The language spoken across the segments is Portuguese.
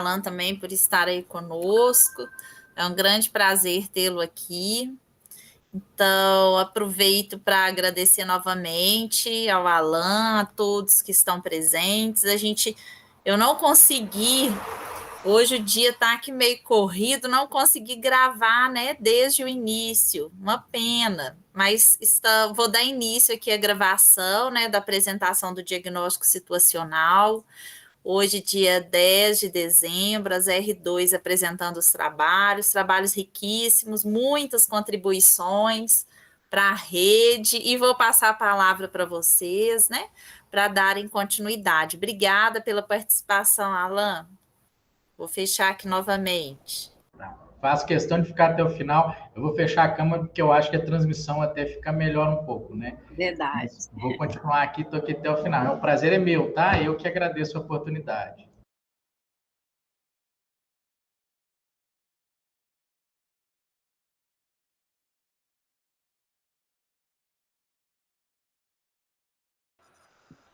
Alan também por estar aí conosco. É um grande prazer tê-lo aqui. Então, aproveito para agradecer novamente ao Alan, a todos que estão presentes. Eu não consegui, hoje o dia está aqui meio corrido, não consegui gravar, né, desde o início, uma pena, mas vou dar início aqui à gravação, né, da apresentação do diagnóstico situacional. Hoje, dia 10 de dezembro, as R2 apresentando os trabalhos riquíssimos, muitas contribuições para a rede, e vou passar a palavra para vocês, né, para darem continuidade. Obrigada pela participação, Alan. Vou fechar aqui novamente. Faço questão de ficar até o final. Eu vou fechar a câmera porque eu acho que a transmissão até fica melhor um pouco, né? Verdade. Mas vou continuar aqui, estou aqui até o final. O prazer é meu, tá? Eu que agradeço a oportunidade.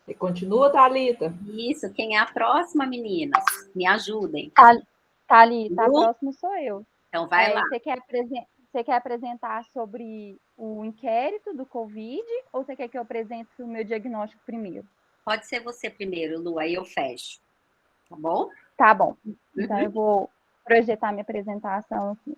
E continua, Thalita? Isso, quem é a próxima, meninas? Me ajudem. Thalita, a próxima sou eu. Então, vai lá. Você quer apresentar sobre o inquérito do Covid ou você quer que eu apresente o meu diagnóstico primeiro? Pode ser você primeiro, Lu, aí eu fecho. Tá bom? Tá bom. Então, eu vou projetar minha apresentação aqui.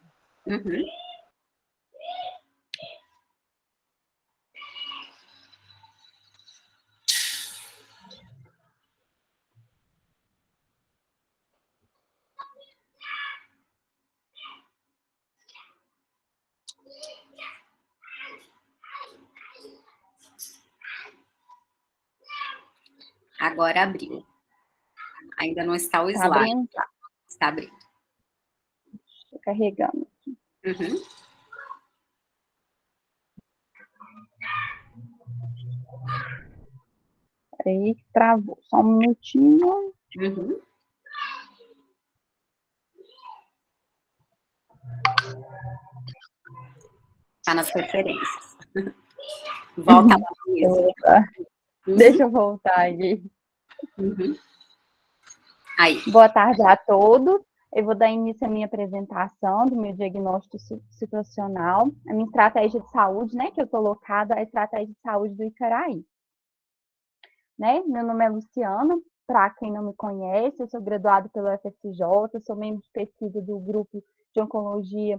Agora abriu. Ainda não está o slide. Tá abrindo? Tá. Está abrindo. Estou carregando aqui. Peraí, travou. Só um minutinho. Está nas referências. Volta lá mesmo. Deixa eu voltar aqui. Aí. Boa tarde a todos. Eu vou dar início à minha apresentação do meu diagnóstico situacional, a minha estratégia de saúde, né, que eu estou locada a estratégia de saúde do Icaraí. Né? Meu nome é Luciana, para quem não me conhece, eu sou graduada pelo FFJ, sou membro de pesquisa do grupo de oncologia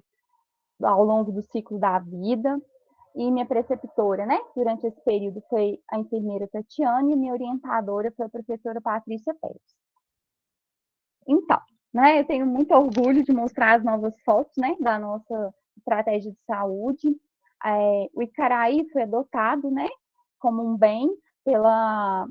ao longo do ciclo da vida, e minha preceptora, né, durante esse período foi a enfermeira Tatiane, e minha orientadora foi a professora Patrícia Pérez. Então, né, eu tenho muito orgulho de mostrar as novas fotos, né, da nossa estratégia de saúde. O Icaraí foi adotado, né, como um bem pela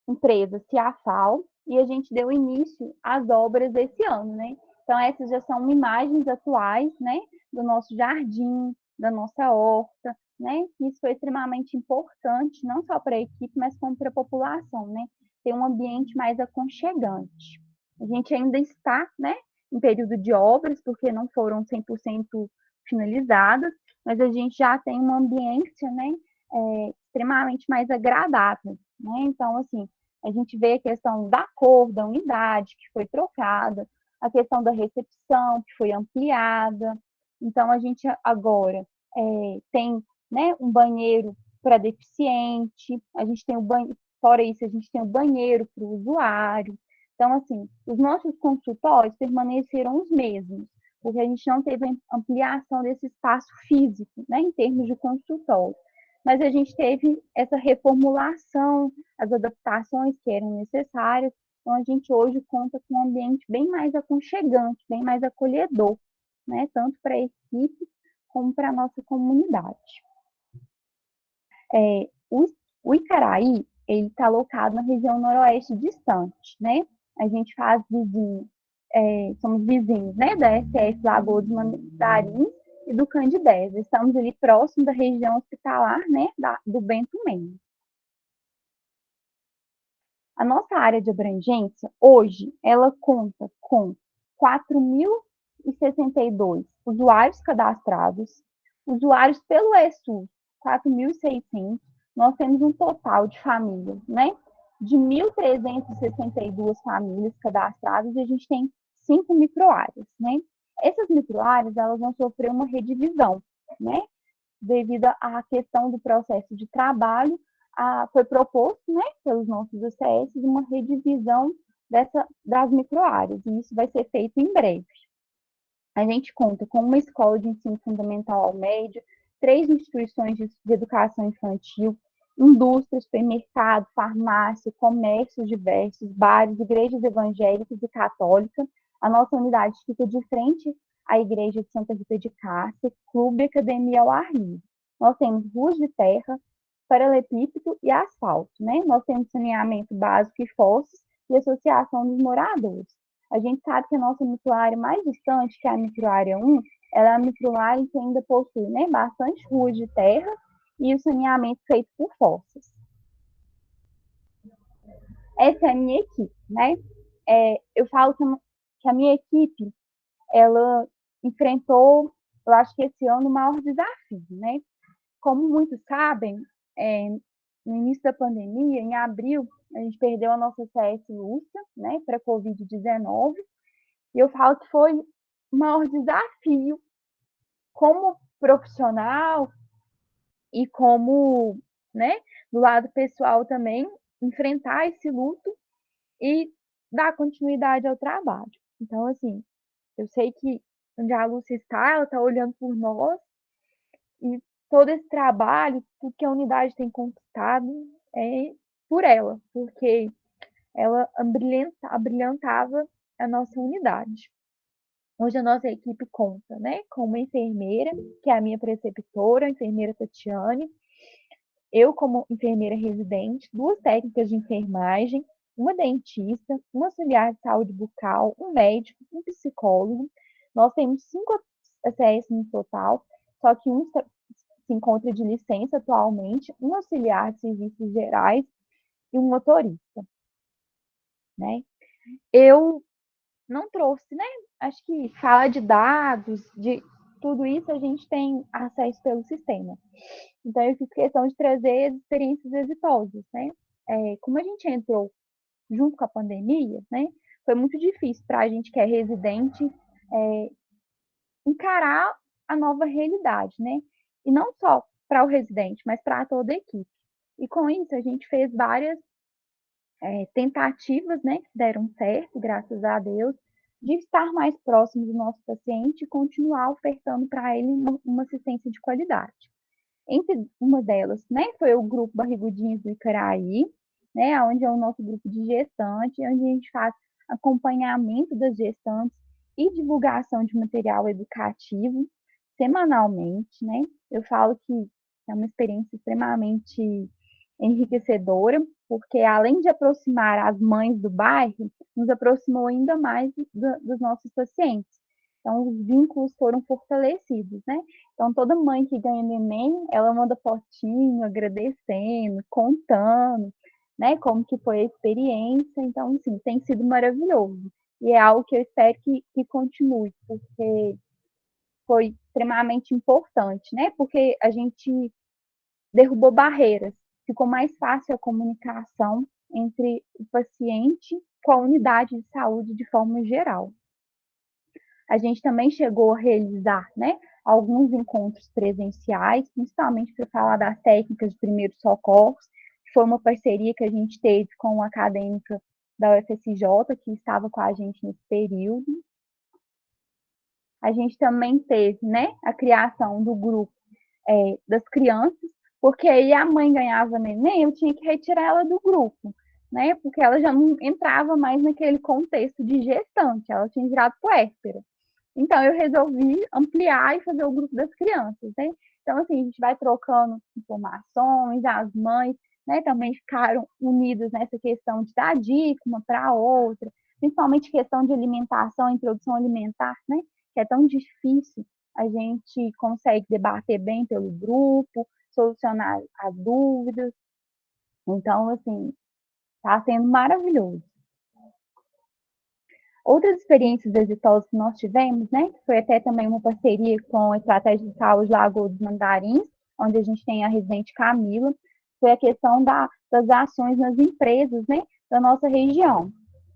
empresa Ciafal, e a gente deu início às obras esse ano, né? Então, essas já são imagens atuais, né, do nosso jardim, da nossa horta, né? Isso foi extremamente importante, não só para a equipe, mas como para a população, né? Ter um ambiente mais aconchegante. A gente ainda está, né, em período de obras, porque não foram 100% finalizadas, mas a gente já tem uma ambiência, né, extremamente mais agradável, né? Então, assim, a gente vê a questão da cor da unidade, que foi trocada, a questão da recepção, que foi ampliada. Então, a gente agora tem, né, um banheiro para deficiente, a gente tem o banheiro, fora isso, a gente tem o banheiro para o usuário. Então, assim, os nossos consultórios permaneceram os mesmos, porque a gente não teve ampliação desse espaço físico, né, em termos de consultório. Mas a gente teve essa reformulação, as adaptações que eram necessárias. Então, a gente hoje conta com um ambiente bem mais aconchegante, bem mais acolhedor, né? Tanto para a equipe como para a nossa comunidade. O Icaraí, ele está locado na região noroeste distante, né? A gente faz somos vizinhos, né, da SF Lagoa dos Mandarins e do Candidez. Estamos ali próximo da região hospitalar, né, do Bento Mendes. A nossa área de abrangência, hoje, ela conta com 4.062 usuários cadastrados, usuários pelo ESUS, 4.600. Nós temos um total de famílias, né, de 1.362 famílias cadastradas e a gente tem 5 microáreas, né? Essas microáreas, elas vão sofrer uma redivisão, né? Devido à questão do processo de trabalho, foi proposto, né, pelos nossos UCS, uma redivisão das microáreas, e isso vai ser feito em breve. A gente conta com uma escola de ensino fundamental ao médio, 3 instituições de educação infantil, indústria, supermercado, farmácia, comércios diversos, bares, igrejas evangélicas e católicas. A nossa unidade fica de frente à igreja de Santa Rita de Cássia, clube e academia ao ar livre. Nós temos ruas de terra, paralelepípedo e asfalto, né? Nós temos saneamento básico e fossos e associação dos moradores. A gente sabe que a nossa microárea mais distante, que é a microárea 1, ela é a microárea que ainda possui, né, bastante ruas de terra e o saneamento feito por fossas. Essa é a minha equipe, né? Eu falo que a minha equipe, ela enfrentou, eu acho que esse ano, o maior desafio, né? Como muitos sabem, no início da pandemia, em abril, a gente perdeu a nossa CS Lúcia, né, para a Covid-19, e eu falo que foi o maior desafio como profissional e como, né, do lado pessoal também, enfrentar esse luto e dar continuidade ao trabalho. Então, assim, eu sei que onde a Lúcia está, ela está olhando por nós, e todo esse trabalho, tudo que a unidade tem conquistado é por ela, porque ela abrilhantava a nossa unidade. Hoje a nossa equipe conta, né, com uma enfermeira, que é a minha preceptora, a enfermeira Tatiane, eu como enfermeira residente, 2 técnicas de enfermagem, uma dentista, um auxiliar de saúde bucal, um médico, um psicólogo. Nós temos 5 ACS no total, só que um se encontra de licença atualmente, um auxiliar de serviços gerais e um motorista, né? Eu não trouxe, né? Acho que fala de dados, de tudo isso a gente tem acesso pelo sistema. Então, eu fiz questão de trazer as experiências exitosas, né? Como a gente entrou junto com a pandemia, né? Foi muito difícil para a gente que é residente encarar a nova realidade, né? E não só para o residente, mas para toda a equipe. E com isso, a gente fez várias tentativas, né, que deram certo, graças a Deus, de estar mais próximo do nosso paciente e continuar ofertando para ele uma assistência de qualidade. Entre uma delas, né, foi o grupo Barrigudinhos do Icaraí, né, onde é o nosso grupo de gestante, onde a gente faz acompanhamento das gestantes e divulgação de material educativo semanalmente, né? Eu falo que é uma experiência extremamente enriquecedora, porque além de aproximar as mães do bairro, nos aproximou ainda mais dos nossos pacientes. Então, os vínculos foram fortalecidos, né? Então, toda mãe que ganha neném, ela manda fotinho, agradecendo, contando, né? Como que foi a experiência. Então, assim, tem sido maravilhoso. E é algo que eu espero que continue, porque foi extremamente importante, né? Porque a gente derrubou barreiras, ficou mais fácil a comunicação entre o paciente com a unidade de saúde de forma geral. A gente também chegou a realizar, né, alguns encontros presenciais, principalmente para falar das técnicas de primeiros socorros, que foi uma parceria que a gente teve com uma acadêmica da UFSJ, que estava com a gente nesse período. A gente também teve, né, a criação do grupo das crianças, porque aí a mãe ganhava neném, eu tinha que retirar ela do grupo, né, porque ela já não entrava mais naquele contexto de gestante, ela tinha virado puérpera. Então, eu resolvi ampliar e fazer o grupo das crianças, né? Então, assim, a gente vai trocando informações, as mães, né, também ficaram unidas nessa questão de dar dica uma para a outra, principalmente questão de alimentação, introdução alimentar, né, que é tão difícil, a gente consegue debater bem pelo grupo, solucionar as dúvidas. Então, assim, está sendo maravilhoso. Outras experiências exitosas que nós tivemos, né, que foi até também uma parceria com a Estratégia de Saúde Lagoa dos Mandarins, onde a gente tem a residente Camila. foi a questão das ações nas empresas, né, da nossa região.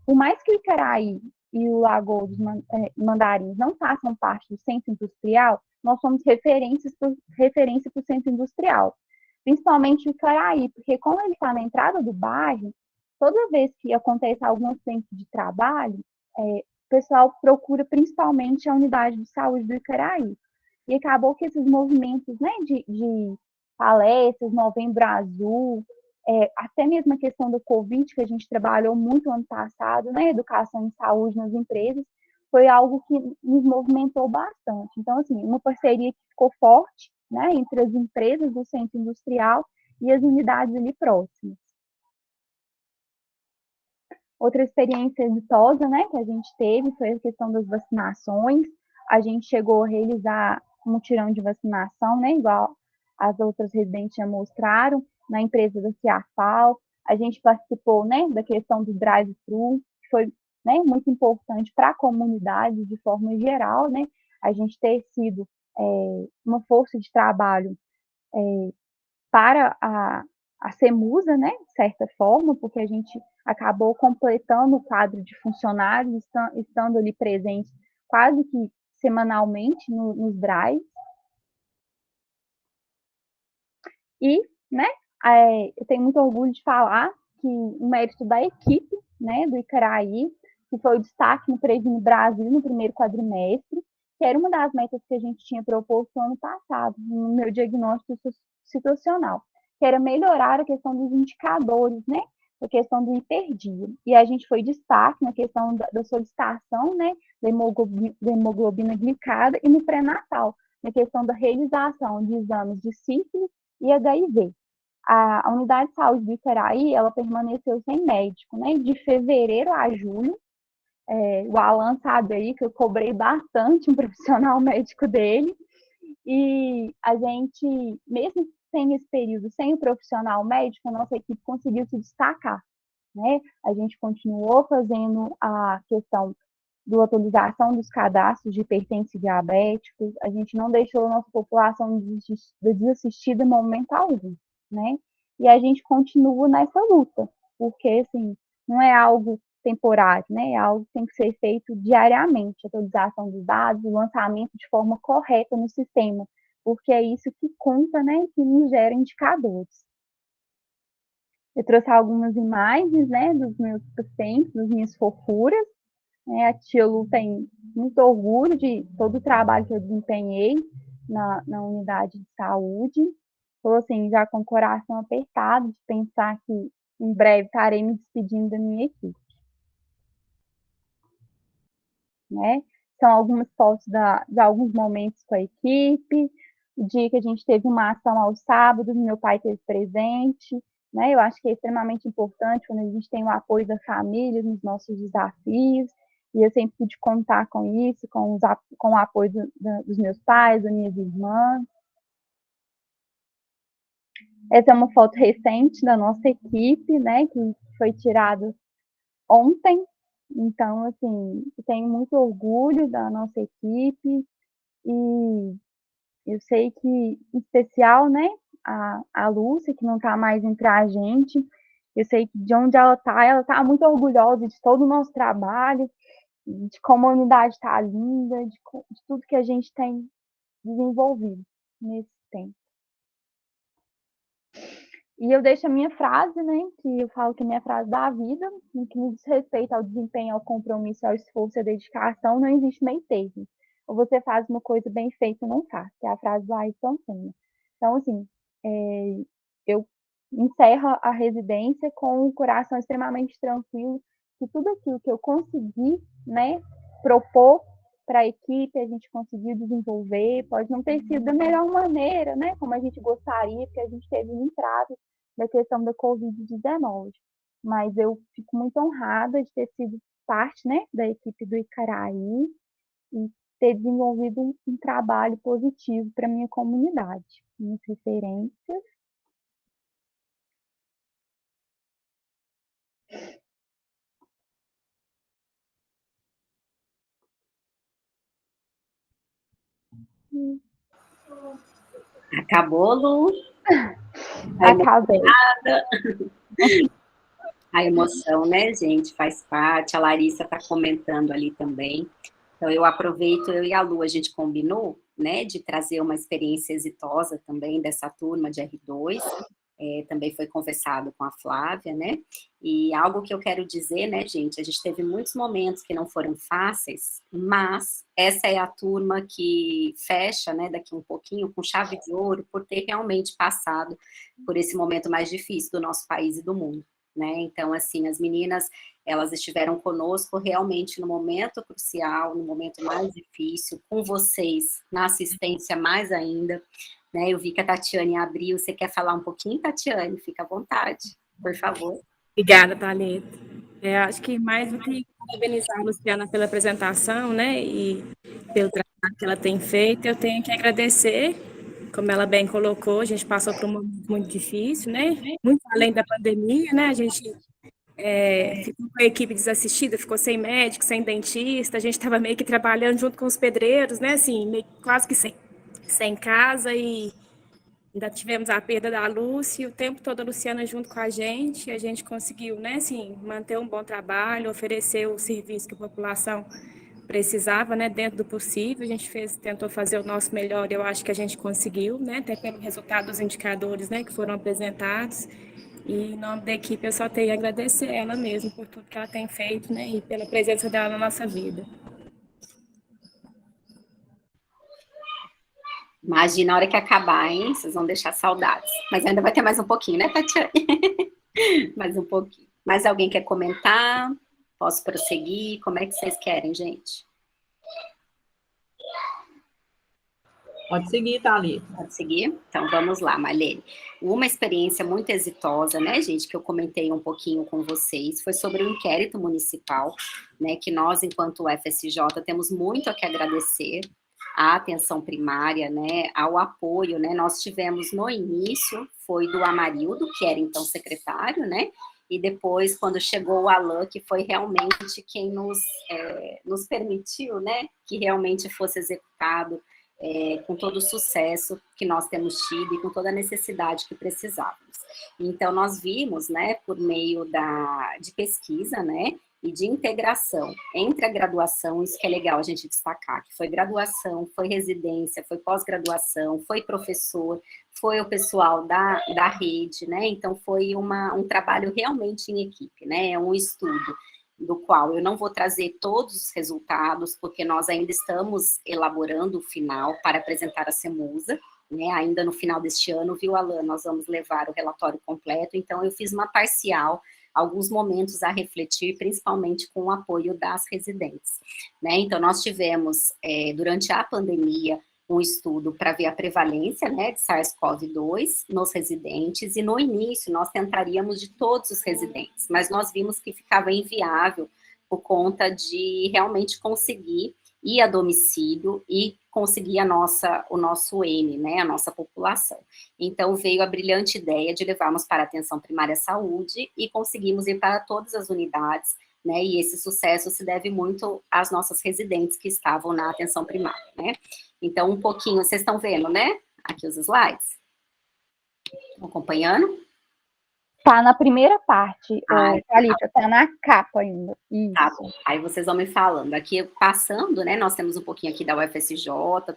Por mais que o Icaraí e o Lagoa dos Mandarins não façam parte do centro industrial, nós somos referência para o centro industrial, principalmente o Icaraí, porque como ele está na entrada do bairro, toda vez que acontece algum acidente de trabalho, o pessoal procura principalmente a unidade de saúde do Icaraí. E acabou que esses movimentos, né, de palestras, Novembro Azul, até mesmo a questão do Covid, que a gente trabalhou muito ano passado, né, educação e saúde nas empresas, foi algo que nos movimentou bastante. Então, assim, uma parceria que ficou forte, né, entre as empresas do centro industrial e as unidades ali próximas. Outra experiência exitosa, né, que a gente teve foi a questão das vacinações. A gente chegou a realizar um mutirão de vacinação, né, igual as outras residentes já mostraram, na empresa da Ciafal. A gente participou, né, da questão do drive-thru, que foi, né, muito importante para a comunidade de forma geral, né, a gente ter sido uma força de trabalho para a CEMUSA, né, de certa forma, porque a gente acabou completando o quadro de funcionários, estando ali presentes quase que semanalmente nos drives. E, né, eu tenho muito orgulho de falar que o mérito da equipe, né, do Icaraí, que foi o destaque no Previne Brasil no primeiro quadrimestre, que era uma das metas que a gente tinha proposto ano passado, no meu diagnóstico situacional, que era melhorar a questão dos indicadores, né, a questão do hiperdia. E a gente foi destaque na questão da solicitação, né, da hemoglobina glicada e no pré-natal, na questão da realização de exames de sífilis e HIV. A unidade de saúde do Icaraí, ela permaneceu sem médico, né, de fevereiro a julho. O Alan sabe aí que eu cobrei bastante um profissional médico dele, e a gente, mesmo sem esse período, sem o profissional médico, a nossa equipe conseguiu se destacar, né? A gente continuou fazendo a questão da atualização dos cadastros de hipertensos e diabéticos, a gente não deixou a nossa população desassistida em momento algum, né? E a gente continua nessa luta, porque, assim, não é algo temporário, né? É algo que tem que ser feito diariamente, a atualização dos dados, o lançamento de forma correta no sistema, porque é isso que conta, né? Que nos gera indicadores. Eu trouxe algumas imagens, né, dos meus pacientes, das minhas fofuras. A tia Lu tem muito orgulho de todo o trabalho que eu desempenhei na unidade de saúde. Estou, assim, já com o coração apertado de pensar que em breve estarei me despedindo da minha equipe. Né? São algumas fotos de alguns momentos com a equipe, o dia que a gente teve uma ação aos sábados, meu pai esteve presente, né? Eu acho que é extremamente importante quando a gente tem o apoio da família nos nossos desafios, e eu sempre pude contar com isso, com o apoio dos meus pais, das minhas irmãs. Essa é uma foto recente da nossa equipe, né, que foi tirada ontem. Então, assim, eu tenho muito orgulho da nossa equipe e eu sei que, em especial, né, a Lúcia, que não está mais entre a gente, eu sei que de onde ela está muito orgulhosa de todo o nosso trabalho, de como a unidade está linda, de tudo que a gente tem desenvolvido nesse tempo. E eu deixo a minha frase, né, que eu falo que é a minha frase da vida, no que diz respeito ao desempenho, ao compromisso, ao esforço e à dedicação, não existe meio termo. Ou você faz uma coisa bem feita ou não faz, que é a frase do Ayrton Senna. Então, assim, eu encerro a residência com o coração extremamente tranquilo, que tudo aquilo que eu consegui, né, propor para a equipe, a gente conseguiu desenvolver, pode não ter sido da melhor maneira, né, como a gente gostaria, porque a gente teve um entrave da questão da Covid-19. Mas eu fico muito honrada de ter sido parte, né, da equipe do Icaraí e ter desenvolvido um trabalho positivo para a minha comunidade. Minhas referências. Acabou, Lu? Acabei. A emoção, né, gente, faz parte. A Larissa está comentando ali também. Então, eu aproveito, eu e a Lu, a gente combinou, né, de trazer uma experiência exitosa também dessa turma de R2. Também foi conversado com a Flávia, né? E algo que eu quero dizer, né, gente, a gente teve muitos momentos que não foram fáceis, mas essa é a turma que fecha, né, daqui um pouquinho, com chave de ouro, por ter realmente passado por esse momento mais difícil do nosso país e do mundo, né? Então, assim, as meninas, elas estiveram conosco realmente no momento crucial, no momento mais difícil, com vocês, na assistência mais ainda, né? Eu vi que a Tatiane abriu. Você quer falar um pouquinho, Tatiane? Fica à vontade, por favor. Obrigada, Thalita. Acho que mais do que parabenizar a Luciana pela apresentação, né, e pelo trabalho que ela tem feito, eu tenho que agradecer, como ela bem colocou, a gente passou por um momento muito difícil, né, muito além da pandemia, né, a gente ficou com a equipe desassistida, ficou sem médico, sem dentista, a gente estava meio que trabalhando junto com os pedreiros, né, assim, meio, quase que sem casa, e ainda tivemos a perda da Lúcia, e o tempo todo a Luciana junto com a gente conseguiu, né, assim, manter um bom trabalho, oferecer o serviço que a população precisava, né, dentro do possível. A gente tentou fazer o nosso melhor, e eu acho que a gente conseguiu, né, até pelo resultado dos indicadores, né, que foram apresentados. E em nome da equipe eu só tenho a agradecer ela mesmo por tudo que ela tem feito, né, e pela presença dela na nossa vida. Imagina a hora que acabar, hein? Vocês vão deixar saudades. Mas ainda vai ter mais um pouquinho, né, Tatiane? Mais um pouquinho. Mais alguém quer comentar? Posso prosseguir? Como é que vocês querem, gente? Pode seguir, Thalita. Pode seguir? Então, vamos lá, Marlene. Uma experiência muito exitosa, né, gente, que eu comentei um pouquinho com vocês, foi sobre o inquérito municipal, né, que nós, enquanto UFSJ, temos muito a que agradecer à atenção primária, né, ao apoio, né, nós tivemos no início, foi do Amarildo, que era então secretário, né, e depois, quando chegou o Alan, que foi realmente quem nos permitiu, né, que realmente fosse executado com todo o sucesso que nós temos tido e com toda a necessidade que precisávamos. Então, nós vimos, né, por meio de pesquisa, né, e de integração entre a graduação, isso que é legal a gente destacar, que foi graduação, foi residência, foi pós-graduação, foi professor, foi o pessoal da rede, né, então foi um trabalho realmente em equipe, né, um estudo do qual eu não vou trazer todos os resultados, porque nós ainda estamos elaborando o final para apresentar a CEMUSA, né, ainda no final deste ano, viu, Alan, nós vamos levar o relatório completo, então eu fiz uma parcial, alguns momentos a refletir, principalmente com o apoio das residentes, né, então nós tivemos, durante a pandemia, um estudo para ver a prevalência, né, de SARS-CoV-2 nos residentes, e no início nós tentaríamos de todos os residentes, mas nós vimos que ficava inviável por conta de realmente conseguir ir a domicílio e conseguir o nosso M, né, a nossa população. Então veio a brilhante ideia de levarmos para a atenção primária à saúde e conseguimos ir para todas as unidades, né, e esse sucesso se deve muito às nossas residentes que estavam na atenção primária, né. Então, um pouquinho, vocês estão vendo, né? Aqui os slides. Estão acompanhando? Tá na primeira parte, Thalita, tá na capa ainda. Isso. Tá bom. Aí vocês vão me falando. Aqui, passando, né? Nós temos um pouquinho aqui da UFSJ,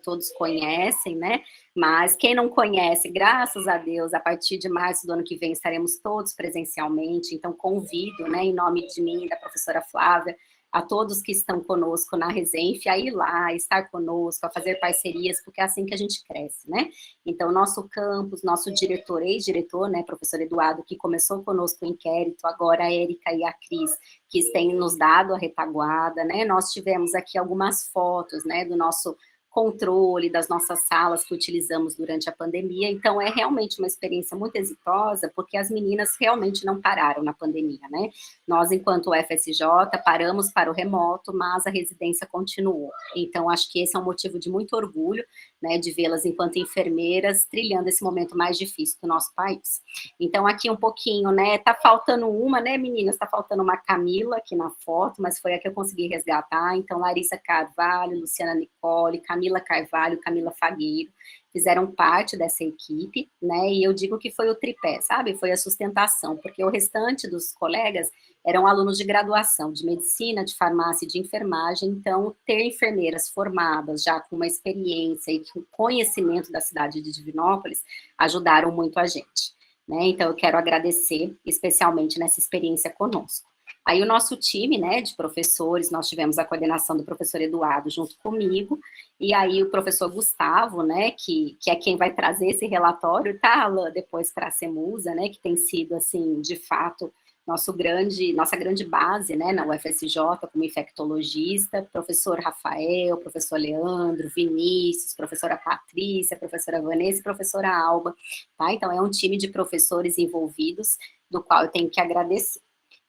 todos conhecem, né? Mas quem não conhece, graças a Deus, a partir de março do ano que vem estaremos todos presencialmente. Então, convido, né, em nome de mim e da professora Flávia, a todos que estão conosco na Resenf, a ir lá, estar conosco, a fazer parcerias, porque é assim que a gente cresce, né? Então, nosso campus, nosso diretor, ex-diretor, né, professor Eduardo, que começou conosco o inquérito, agora a Érica e a Cris, que têm nos dado a retaguarda, né? Nós tivemos aqui algumas fotos, né, do nosso controle das nossas salas que utilizamos durante a pandemia, então é realmente uma experiência muito exitosa, porque as meninas realmente não pararam na pandemia, né? Nós, enquanto UFSJ, paramos para o remoto, mas a residência continuou. Então, acho que esse é um motivo de muito orgulho, né, de vê-las enquanto enfermeiras, trilhando esse momento mais difícil do nosso país. Então, aqui um pouquinho, né, tá faltando uma, né, meninas? Tá faltando uma Camila aqui na foto, mas foi a que eu consegui resgatar. Então, Larissa Carvalho, Luciana Nicole, Camila Camila Carvalho, Camila Fagueiro, fizeram parte dessa equipe, né, e eu digo que foi o tripé, sabe, foi a sustentação, porque o restante dos colegas eram alunos de graduação, de medicina, de farmácia e de enfermagem, então ter enfermeiras formadas, já com uma experiência e com conhecimento da cidade de Divinópolis, ajudaram muito a gente, né, então eu quero agradecer, especialmente nessa experiência conosco. Aí o nosso time, né, de professores, nós tivemos a coordenação do professor Eduardo junto comigo, e aí o professor Gustavo, né, que é quem vai trazer esse relatório, tá, Alan, depois para a CEMUSA, né, que tem sido, assim, de fato, nossa grande base, né, na UFSJ, como infectologista, professor Rafael, professor Leandro, Vinícius, professora Patrícia, professora Vanessa e professora Alba, tá? Então, é um time de professores envolvidos, do qual eu tenho que agradecer.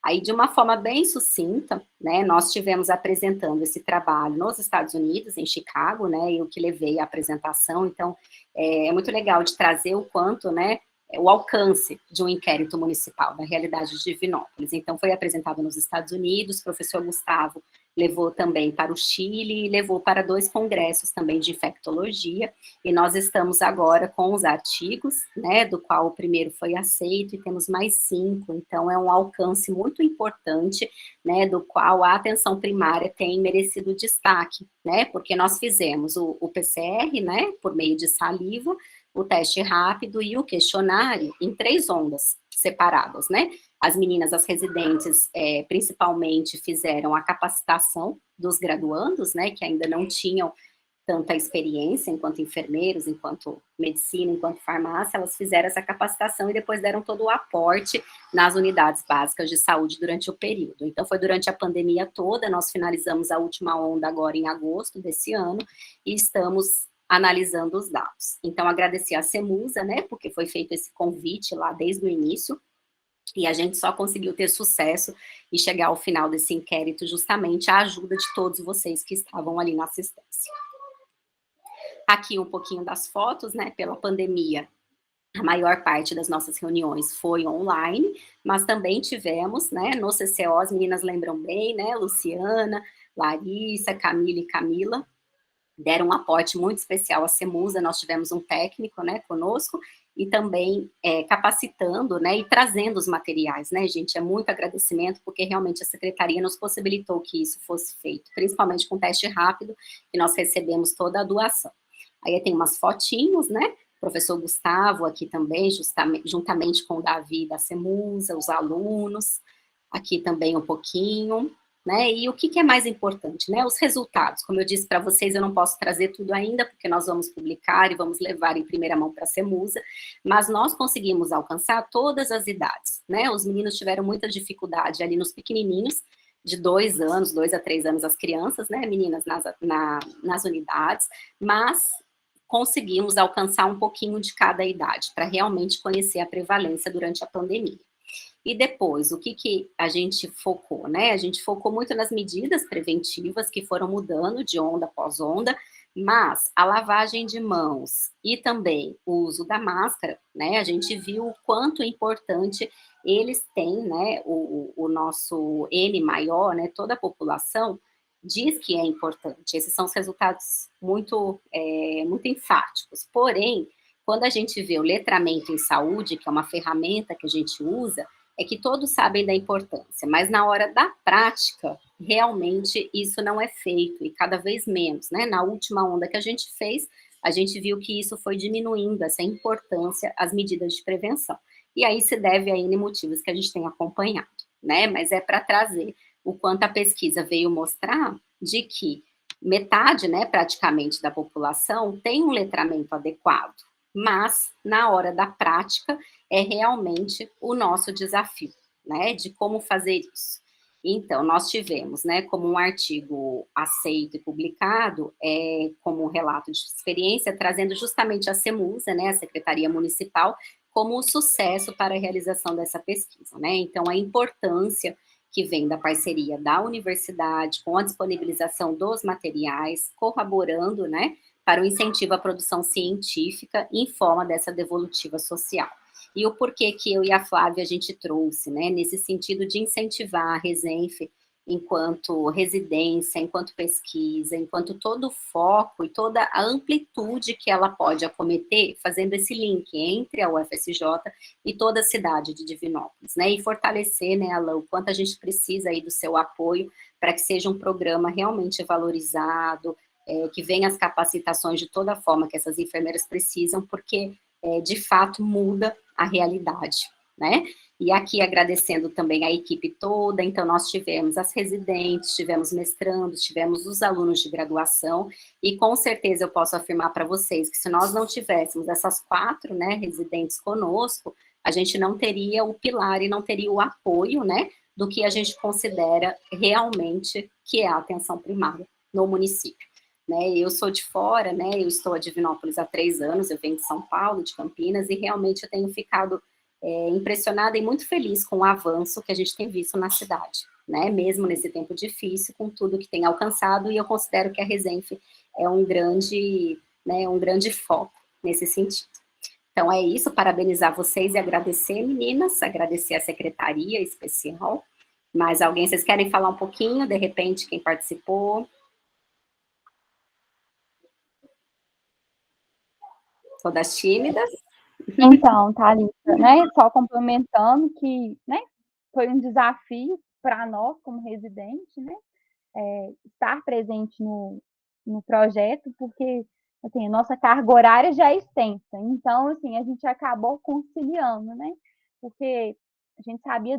Aí, de uma forma bem sucinta, né, nós tivemos apresentando esse trabalho nos Estados Unidos, em Chicago, né, eu que levei a apresentação, então, é muito legal de trazer o quanto, né, o alcance de um inquérito municipal, da realidade de Divinópolis. Então, foi apresentado nos Estados Unidos, o professor Gustavo levou também para o Chile e levou para 2 congressos também de infectologia, e nós estamos agora com os artigos, né, do qual o primeiro foi aceito, e temos mais 5, então é um alcance muito importante, né, do qual a atenção primária tem merecido destaque, né, porque nós fizemos o PCR, né, por meio de saliva, o teste rápido e o questionário em 3 ondas separadas, né? As meninas, as residentes, principalmente fizeram a capacitação dos graduandos, né, que ainda não tinham tanta experiência enquanto enfermeiros, enquanto medicina, enquanto farmácia, elas fizeram essa capacitação e depois deram todo o aporte nas unidades básicas de saúde durante o período. Então, foi durante a pandemia toda, nós finalizamos a última onda agora em agosto desse ano e estamos analisando os dados. Então, agradecer a CEMUSA, né, porque foi feito esse convite lá desde o início, e a gente só conseguiu ter sucesso e chegar ao final desse inquérito justamente à ajuda de todos vocês que estavam ali na assistência. Aqui um pouquinho das fotos, né, pela pandemia, a maior parte das nossas reuniões foi online, mas também tivemos, né, no CCO, as meninas lembram bem, né, Luciana, Larissa, Camila e Camila, deram um aporte muito especial à CEMUSA, nós tivemos um técnico, né, conosco, e também capacitando, né, e trazendo os materiais, né, gente, é muito agradecimento, porque realmente a Secretaria nos possibilitou que isso fosse feito, principalmente com teste rápido, que nós recebemos toda a doação. Aí tem umas fotinhos, né, o professor Gustavo aqui também, juntamente com o Davi da CEMUSA, os alunos, aqui também um pouquinho, né, e o que é mais importante, né, os resultados, como eu disse para vocês, eu não posso trazer tudo ainda, porque nós vamos publicar e vamos levar em primeira mão para a CEMUSA, mas nós conseguimos alcançar todas as idades, né, os meninos tiveram muita dificuldade ali nos pequenininhos, de 2 anos, 2 a 3 anos as crianças, né, meninas nas unidades, mas conseguimos alcançar um pouquinho de cada idade, para realmente conhecer a prevalência durante a pandemia. E depois, o que a gente focou, né? A gente focou muito nas medidas preventivas que foram mudando de onda após onda, mas a lavagem de mãos e também o uso da máscara, né? A gente viu o quanto é importante eles têm, né? O nosso N maior, né? Toda a população diz que é importante. Esses são os resultados muito enfáticos. Porém, quando a gente vê o letramento em saúde, que é uma ferramenta que a gente usa, é que todos sabem da importância, mas na hora da prática, realmente isso não é feito, e cada vez menos, né? Na última onda que a gente fez, a gente viu que isso foi diminuindo, essa importância, as medidas de prevenção. E aí se deve a N motivos que a gente tem acompanhado, né? Mas é para trazer o quanto a pesquisa veio mostrar de que metade, né, praticamente da população tem um letramento adequado, mas na hora da prática é realmente o nosso desafio, né, de como fazer isso. Então, nós tivemos, né, como um artigo aceito e publicado, como um relato de experiência, trazendo justamente a CEMUSA, né, a Secretaria Municipal, como o sucesso para a realização dessa pesquisa, né, então a importância que vem da parceria da universidade, com a disponibilização dos materiais, corroborando, né, para o incentivo à produção científica em forma dessa devolutiva social. E o porquê que eu e a Flávia a gente trouxe, né, nesse sentido de incentivar a Resenf enquanto residência, enquanto pesquisa, enquanto todo o foco e toda a amplitude que ela pode acometer, fazendo esse link entre a UFSJ e toda a cidade de Divinópolis, né? E fortalecer, né, Alain, o quanto a gente precisa aí do seu apoio para que seja um programa realmente valorizado, que venha as capacitações de toda forma que essas enfermeiras precisam, porque, de fato, muda a realidade, né? E aqui agradecendo também a equipe toda, então nós tivemos as residentes, tivemos mestrandos, tivemos os alunos de graduação, e com certeza eu posso afirmar para vocês que se nós não tivéssemos essas 4, né, residentes conosco, a gente não teria o pilar e não teria o apoio, né, do que a gente considera realmente que é a atenção primária no município. Né, eu sou de fora, né, eu estou a Divinópolis há 3 anos, eu venho de São Paulo, de Campinas, e realmente eu tenho ficado impressionada e muito feliz com o avanço que a gente tem visto na cidade, né, mesmo nesse tempo difícil, com tudo que tem alcançado, e eu considero que a Resenf é um grande foco nesse sentido. Então é isso, parabenizar vocês e agradecer, meninas, agradecer a secretaria especial. Mais alguém, vocês querem falar um pouquinho, de repente, quem participou? Todas tímidas? Então, Thalita, né, só complementando que, né, foi um desafio para nós, como residente, né, estar presente no projeto, porque, assim, a nossa carga horária já é extensa, então, assim, a gente acabou conciliando, né, porque a gente sabia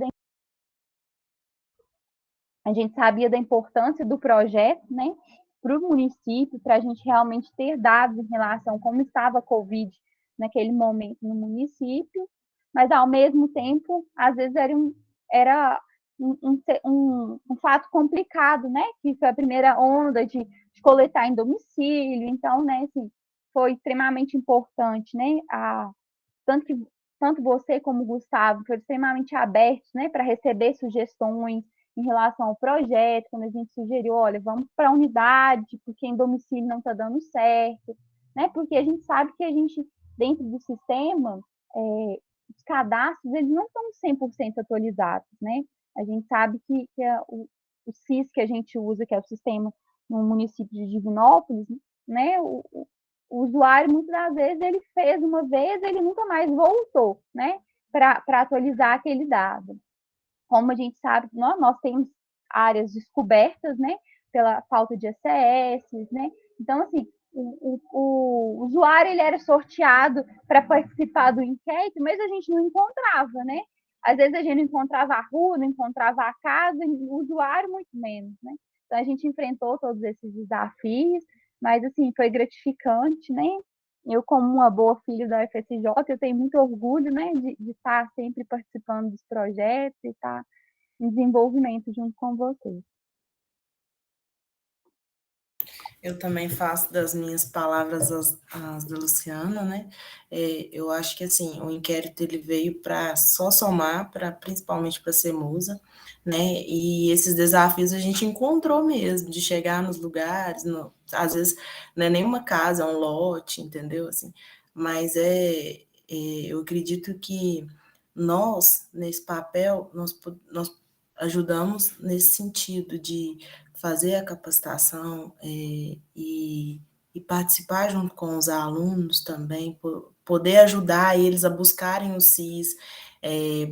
da importância do projeto, né, para o município, para a gente realmente ter dados em relação a como estava a Covid naquele momento no município, mas ao mesmo tempo, às vezes era um fato complicado, né? Que foi a primeira onda de coletar em domicílio, então, né, assim, foi extremamente importante, né? Tanto você como o Gustavo foram extremamente abertos, né, para receber sugestões em relação ao projeto, quando a gente sugeriu, olha, vamos para a unidade, porque em domicílio não está dando certo, né? Porque a gente sabe que a gente, dentro do sistema, os cadastros, eles não estão 100% atualizados, né? A gente sabe que o SIS que a gente usa, que é o sistema no município de Divinópolis, né? O usuário, muitas das vezes, ele fez uma vez, ele nunca mais voltou, né? Para atualizar aquele dado. Como a gente sabe, nós temos áreas descobertas, né, pela falta de ACS, né, então, assim, o usuário, ele era sorteado para participar do inquérito, mas a gente não encontrava, né, às vezes a gente não encontrava a rua, não encontrava a casa, o usuário muito menos, né, então a gente enfrentou todos esses desafios, mas, assim, foi gratificante, né, eu, como uma boa filha da UFSJ, eu tenho muito orgulho, né, de estar sempre participando dos projetos e estar em desenvolvimento junto com vocês. Eu também faço das minhas palavras as da Luciana, né? Eu acho que, assim, o inquérito ele veio para só somar, principalmente para ser musa, né? E esses desafios a gente encontrou mesmo, de chegar nos lugares, às vezes não é nenhuma casa, é um lote, entendeu? Assim, mas eu acredito que nós, nesse papel, nós ajudamos nesse sentido de fazer a capacitação e participar junto com os alunos também, poder ajudar eles a buscarem o SIS,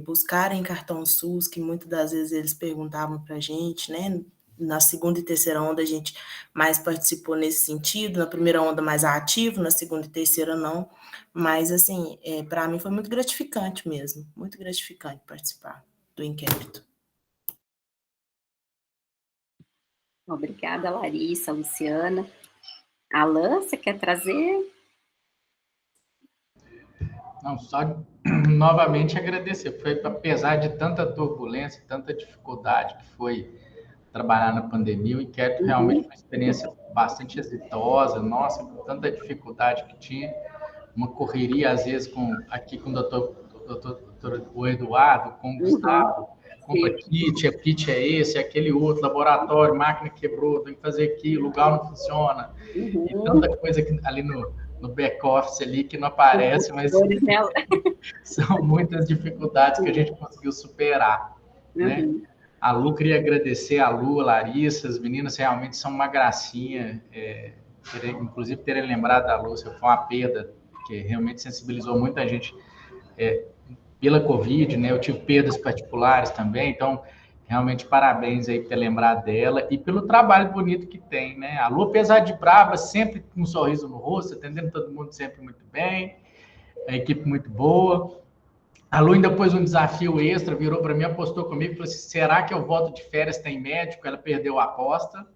buscarem cartão SUS, que muitas das vezes eles perguntavam para a gente, né? Na segunda e terceira onda a gente mais participou nesse sentido, na primeira onda mais ativo, na segunda e terceira não, mas assim, para mim foi muito gratificante mesmo, muito gratificante participar do inquérito. Obrigada, Larissa, Luciana. Alain, você quer trazer? Não, só novamente agradecer. Foi, apesar de tanta turbulência, tanta dificuldade que foi trabalhar na pandemia, o inquérito realmente foi uma experiência bastante exitosa. Nossa, com tanta dificuldade que tinha, uma correria, às vezes, aqui com o doutor Eduardo, com o Gustavo, compra kit, a kit é esse, aquele outro, laboratório, máquina quebrou, tem que fazer aquilo, o lugar não funciona, e tanta coisa ali no back-office ali que não aparece, mas são muitas dificuldades que a gente conseguiu superar, né? A Lu, queria agradecer a Lu, a Larissa, as meninas realmente são uma gracinha, inclusive terem lembrado da Lu, foi uma perda, que realmente sensibilizou muita gente pela Covid, né? Eu tive perdas particulares também, então realmente parabéns aí por ter lembrado dela e pelo trabalho bonito que tem, né? A Lu, apesar de brava, sempre com um sorriso no rosto, atendendo todo mundo sempre muito bem, a equipe muito boa. A Lu ainda pôs um desafio extra, virou para mim, apostou comigo, falou assim, será que eu volto de férias, tem médico? Ela perdeu a aposta,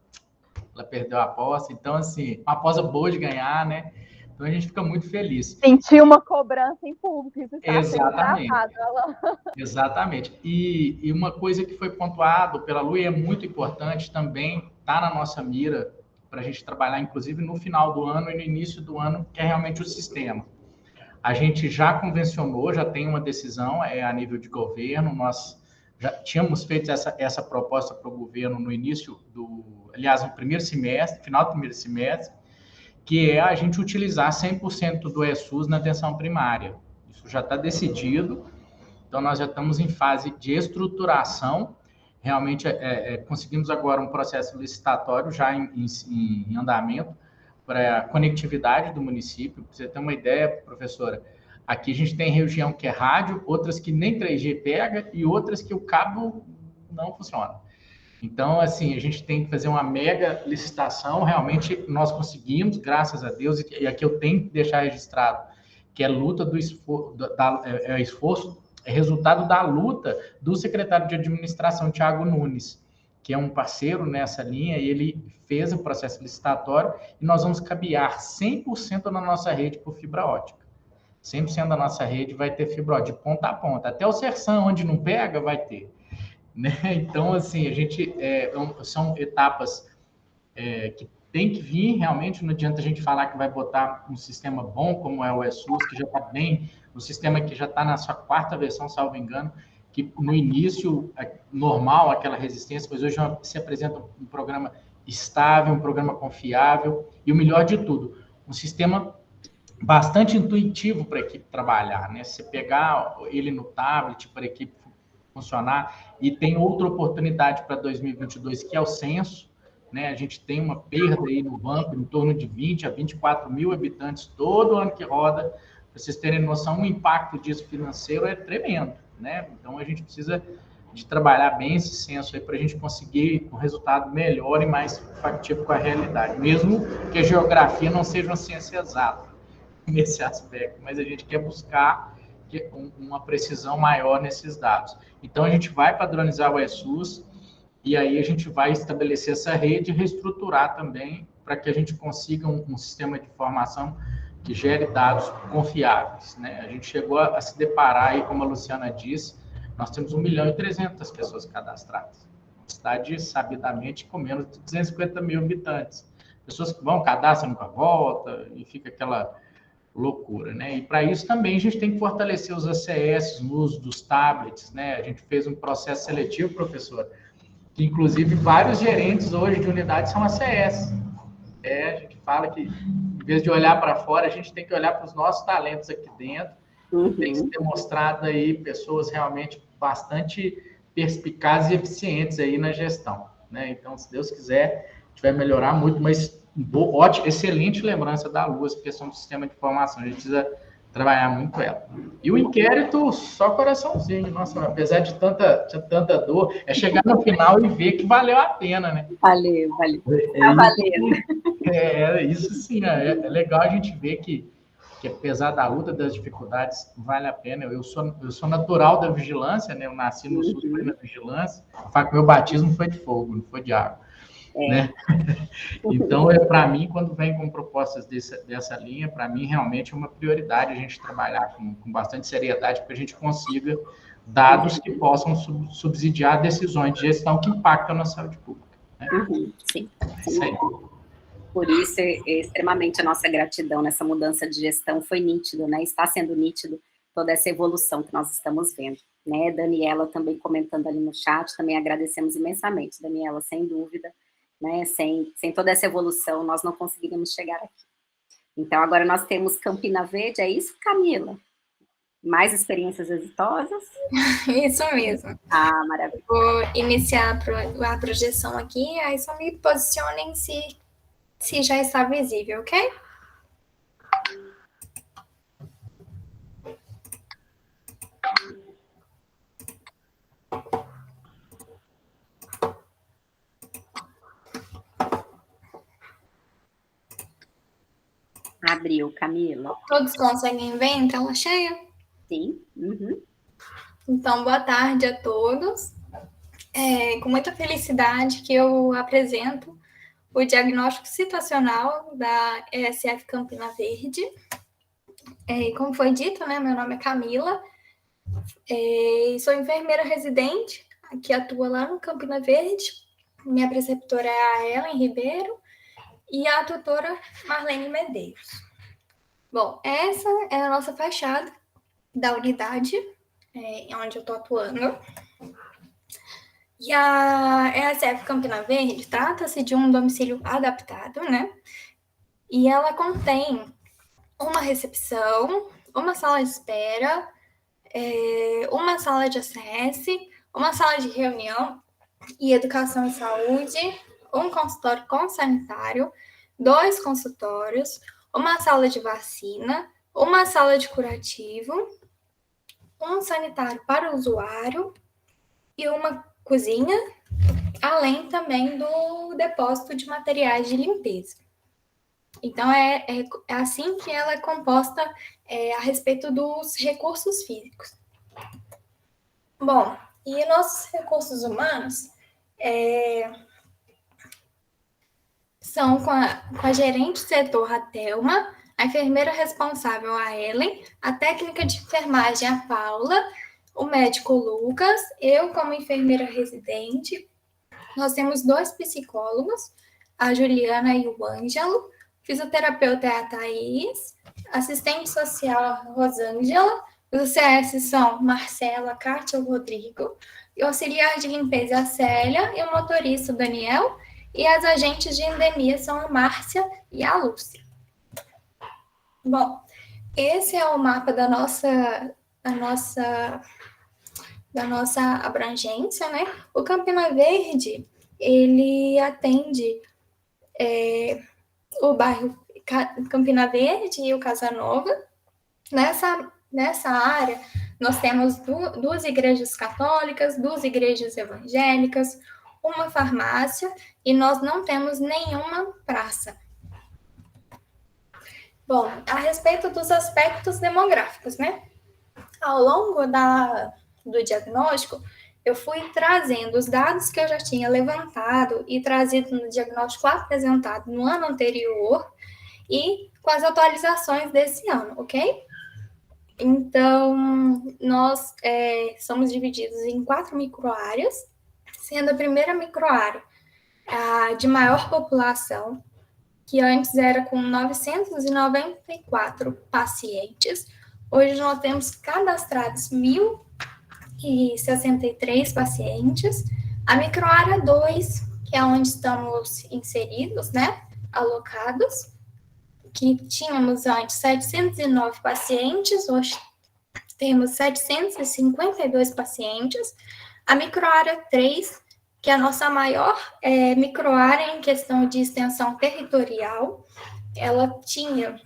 então assim, uma aposta boa de ganhar, né? Então a gente fica muito feliz. Sentir uma cobrança em público, isso está sendo Exatamente. tratado, Alan. Exatamente. E uma coisa que foi pontuado pela Lu e é muito importante também, está na nossa mira para a gente trabalhar, inclusive no final do ano e no início do ano, que é realmente o sistema. A gente já convencionou, já tem uma decisão a nível de governo, nós já tínhamos feito essa proposta para o governo no início no primeiro semestre, final do primeiro semestre, que é a gente utilizar 100% do ESUS na atenção primária. Isso já está decidido, então nós já estamos em fase de estruturação, realmente conseguimos agora um processo licitatório já em andamento, para a conectividade do município. Para você ter uma ideia, professora, aqui a gente tem região que é rádio, outras que nem 3G pega e outras que o cabo não funciona. Então, assim, a gente tem que fazer uma mega licitação, realmente nós conseguimos, graças a Deus, e aqui eu tenho que deixar registrado, que é luta do esforço, é resultado da luta do secretário de administração, Tiago Nunes, que é um parceiro nessa linha, e ele fez o processo licitatório, e nós vamos cabear 100% na nossa rede por fibra ótica. 100% da nossa rede vai ter fibra ótica, de ponta a ponta. Até o Serção, onde não pega, vai ter. Né? Então, assim, a gente são etapas que tem que vir, realmente, não adianta a gente falar que vai botar um sistema bom, como é o ESUS, que já está bem, um sistema que já está na sua 4ª versão, salvo engano, que no início, normal, aquela resistência, mas hoje se apresenta um programa estável, um programa confiável, e o melhor de tudo, um sistema bastante intuitivo para a equipe trabalhar, né? Você pegar ele no tablet para a equipe funcionar, e tem outra oportunidade para 2022, que é o censo, né? A gente tem uma perda aí no banco em torno de 20 a 24 mil habitantes todo ano que roda. Para vocês terem noção, o impacto disso financeiro é tremendo, né? Então a gente precisa de trabalhar bem esse censo aí para a gente conseguir um resultado melhor e mais factível com a realidade, mesmo que a geografia não seja uma ciência exata nesse aspecto, mas a gente quer buscar uma precisão maior nesses dados. Então a gente vai padronizar o ESUS, e aí a gente vai estabelecer essa rede e reestruturar também para que a gente consiga um sistema de informação que gere dados confiáveis, né? A gente chegou a se deparar aí, como a Luciana disse, nós temos 1.300.000 pessoas cadastradas. Uma cidade, sabidamente, com menos de 250 mil habitantes. Pessoas que vão, cadastram, nunca volta, e fica aquela loucura, né? E para isso também a gente tem que fortalecer os ACS no uso dos tablets, né? A gente fez um processo seletivo, professor, que inclusive vários gerentes hoje de unidades são ACS. A gente fala que, em vez de olhar para fora, a gente tem que olhar para os nossos talentos aqui dentro. Tem que ser demonstrado aí pessoas realmente bastante perspicazes e eficientes aí na gestão, né? Então, se Deus quiser, a gente vai melhorar muito, mas excelente lembrança da Lu, essa questão do sistema de informação, a gente precisa trabalhar muito ela. E o inquérito, só coraçãozinho, nossa, apesar de tanta dor, é chegar no final e ver que valeu a pena, né? Valeu. Tá valendo. Isso sim, é legal a gente ver que apesar da luta, das dificuldades, vale a pena. Eu sou natural da vigilância, né? Eu nasci no sul, fui na vigilância. Eu falo que meu batismo foi de fogo, não foi de água. Né? Então, para mim, quando vem com propostas dessa linha, para mim, realmente é uma prioridade a gente trabalhar com bastante seriedade para que a gente consiga dados que possam subsidiar decisões de gestão que impactam na saúde pública. Né? Sim. Isso aí. Por isso, extremamente a nossa gratidão nessa mudança de gestão foi nítido, né? Está sendo nítido toda essa evolução que nós estamos vendo, né? Daniela também comentando ali no chat, também agradecemos imensamente, Daniela, sem dúvida, né? Sem toda essa evolução, nós não conseguiríamos chegar aqui. Então, agora nós temos Campina Verde, é isso, Camila? Mais experiências exitosas? Isso mesmo. Ah, maravilha. Vou iniciar a projeção aqui, aí só me posicionem se já está visível, ok? Abriu, Camila. Todos conseguem ver em tela cheia? Sim. Uhum. Então, boa tarde a todos. É com muita felicidade que eu apresento o diagnóstico situacional da ESF Campina Verde. Como foi dito, né, meu nome é Camila, sou enfermeira residente, que atua lá no Campina Verde. Minha preceptora é a Ellen Ribeiro e a tutora Marlene Medeiros. Bom, essa é a nossa fachada da unidade onde eu estou atuando. E a ESF Campina Verde trata-se de um domicílio adaptado, né? E ela contém uma recepção, uma sala de espera, uma sala de acesso, uma sala de reunião e educação e saúde, um consultório com sanitário, 2 consultórios, uma sala de vacina, uma sala de curativo, um sanitário para o usuário e uma cozinha, além também do depósito de materiais de limpeza. Então, é assim que ela é composta a respeito dos recursos físicos. Bom, e nossos recursos humanos são com a gerente de setor, a Thelma, a enfermeira responsável, a Ellen, a técnica de enfermagem, a Paula, o médico Lucas, eu como enfermeira residente. Nós temos 2 psicólogos, a Juliana e o Ângelo, fisioterapeuta é a Thaís, assistente social a Rosângela, os CS são Marcela, Kátia e o Rodrigo, e o auxiliar de limpeza é a Célia, e o motorista o Daniel, e as agentes de endemia são a Márcia e a Lúcia. Bom, esse é o mapa da nossa abrangência, né? O Campina Verde, ele atende o bairro Campina Verde e o Casanova. Nessa área, nós temos 2 igrejas católicas, 2 igrejas evangélicas, uma farmácia e nós não temos nenhuma praça. Bom, a respeito dos aspectos demográficos, né? Ao longo do diagnóstico, eu fui trazendo os dados que eu já tinha levantado e trazido no diagnóstico apresentado no ano anterior e com as atualizações desse ano, ok? Então, nós somos divididos em 4 microáreas, sendo a primeira microárea a de maior população, que antes era com 994 pacientes. Hoje nós temos cadastrados 1.063 pacientes. A microárea 2, que é onde estamos inseridos, né, alocados, que tínhamos antes 709 pacientes, hoje temos 752 pacientes. A microárea 3, que é a nossa maior microárea em questão de extensão territorial, ela tinha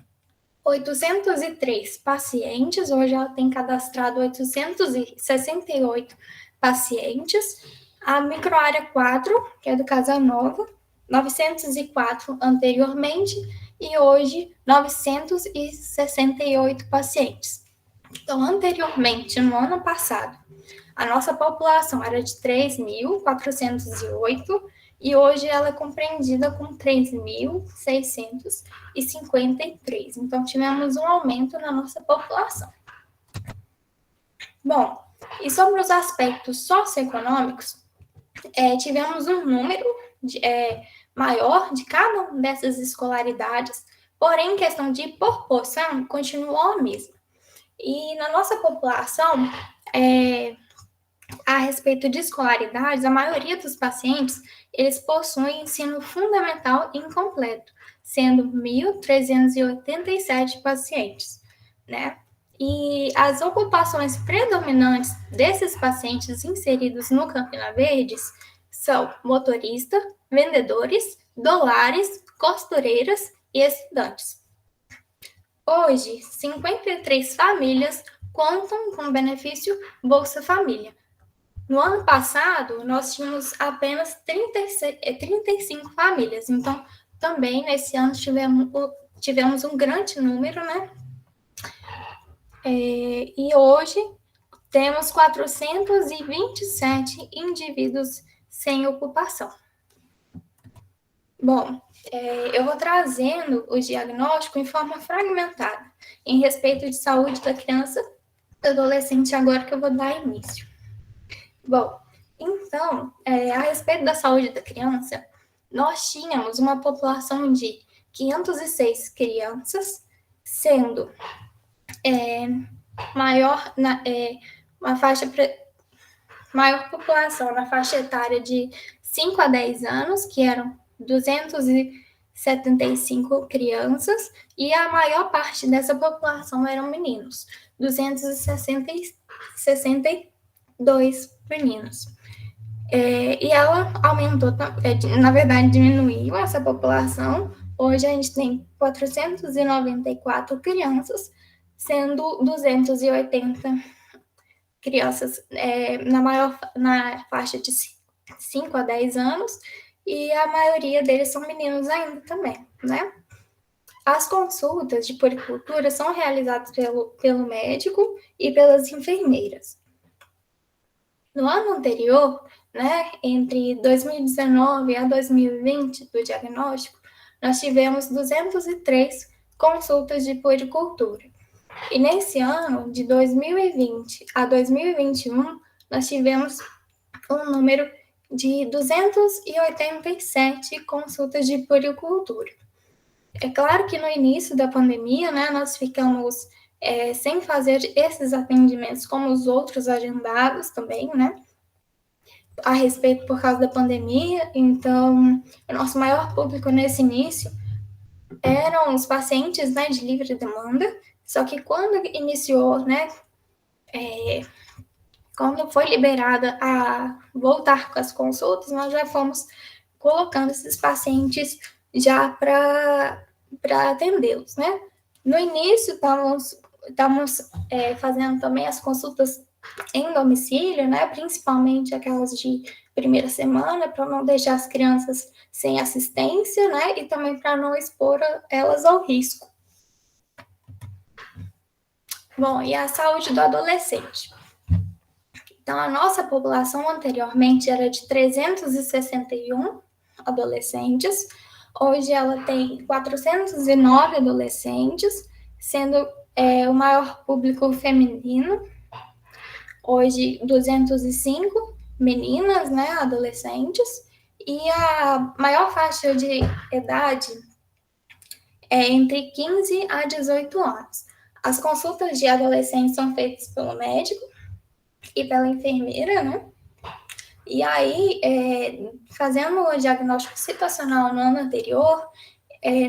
803 pacientes, hoje ela tem cadastrado 868 pacientes. A microárea 4, que é do Casanova, 904 anteriormente e hoje 968 pacientes. Então, anteriormente, no ano passado, a nossa população era de 3.408 e hoje ela é compreendida com 3.653. Então, tivemos um aumento na nossa população. Bom, e sobre os aspectos socioeconômicos, tivemos um número maior de cada uma dessas escolaridades, porém, em questão de proporção, continuou a mesma. E na nossa população, a respeito de escolaridades, a maioria dos pacientes, eles possuem ensino fundamental incompleto, sendo 1.387 pacientes, né? E as ocupações predominantes desses pacientes inseridos no Campina Verdes são motorista, vendedores, dolares, costureiras e estudantes. Hoje, 53 famílias contam com o benefício Bolsa Família. No ano passado, nós tínhamos apenas 35 famílias, então também nesse ano tivemos um grande número, né? E hoje temos 427 indivíduos sem ocupação. Bom, eu vou trazendo o diagnóstico em forma fragmentada, em respeito de saúde da criança e do adolescente, agora que eu vou dar início. Bom, então, a respeito da saúde da criança, nós tínhamos uma população de 506 crianças, sendo maior população na faixa etária de 5 a 10 anos, que eram 275 crianças, e a maior parte dessa população eram meninos, 262 meninos. E ela aumentou, na verdade, diminuiu essa população. Hoje a gente tem 494 crianças, sendo 280 crianças na faixa de 5 a 10 anos, e a maioria deles são meninos ainda também, né? As consultas de puericultura são realizadas pelo médico e pelas enfermeiras. No ano anterior, né, entre 2019 a 2020, do diagnóstico, nós tivemos 203 consultas de puericultura. E nesse ano, de 2020 a 2021, nós tivemos um número de 287 consultas de puericultura. É claro que no início da pandemia, né, nós ficamos sem fazer esses atendimentos como os outros agendados também, né, a respeito por causa da pandemia. Então, o nosso maior público nesse início eram os pacientes, né, de livre demanda. Só que quando iniciou, né, quando foi liberada a voltar com as consultas, nós já fomos colocando esses pacientes já para atendê-los, né? No início, estávamos fazendo também as consultas em domicílio, né? Principalmente aquelas de primeira semana, para não deixar as crianças sem assistência, né? E também para não expor elas ao risco. Bom, e a saúde do adolescente? Então, a nossa população anteriormente era de 361 adolescentes. Hoje ela tem 409 adolescentes, sendo o maior público feminino. Hoje, 205 meninas, né, adolescentes. E a maior faixa de idade é entre 15 a 18 anos. As consultas de adolescentes são feitas pelo médico e pela enfermeira, né? E aí, fazendo o diagnóstico situacional no ano anterior,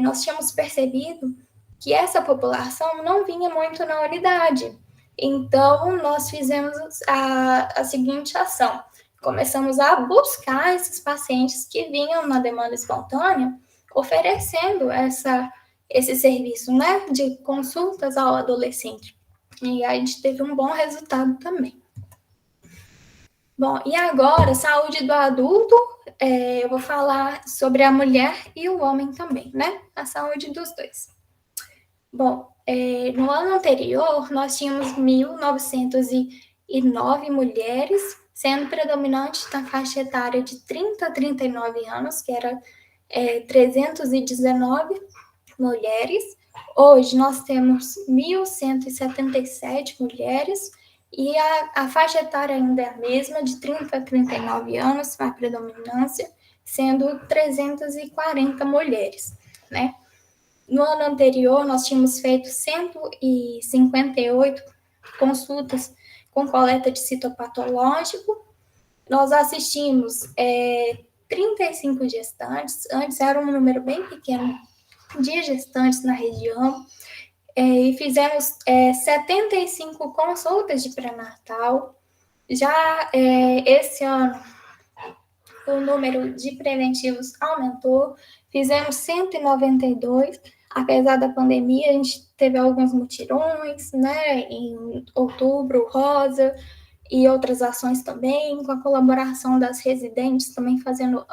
nós tínhamos percebido que essa população não vinha muito na unidade. Então, nós fizemos a seguinte ação. Começamos a buscar esses pacientes que vinham na demanda espontânea, oferecendo esse serviço, né, de consultas ao adolescente. E a gente teve um bom resultado também. Bom, e agora, saúde do adulto, eu vou falar sobre a mulher e o homem também, né? A saúde dos dois. Bom, no ano anterior, nós tínhamos 1.909 mulheres, sendo predominante na faixa etária de 30 a 39 anos, que era 319 mulheres. Hoje, nós temos 1.177 mulheres, e a faixa etária ainda é a mesma, de 30 a 39 anos, a predominância, sendo 340 mulheres, né? No ano anterior, nós tínhamos feito 158 consultas com coleta de citopatológico. Nós assistimos 35 gestantes, antes era um número bem pequeno de gestantes na região. e fizemos 75 consultas de pré-natal. Já esse ano, o número de preventivos aumentou, fizemos 192, apesar da pandemia, a gente teve alguns mutirões, né, em outubro, rosa, e outras ações também, com a colaboração das residentes, também fazendo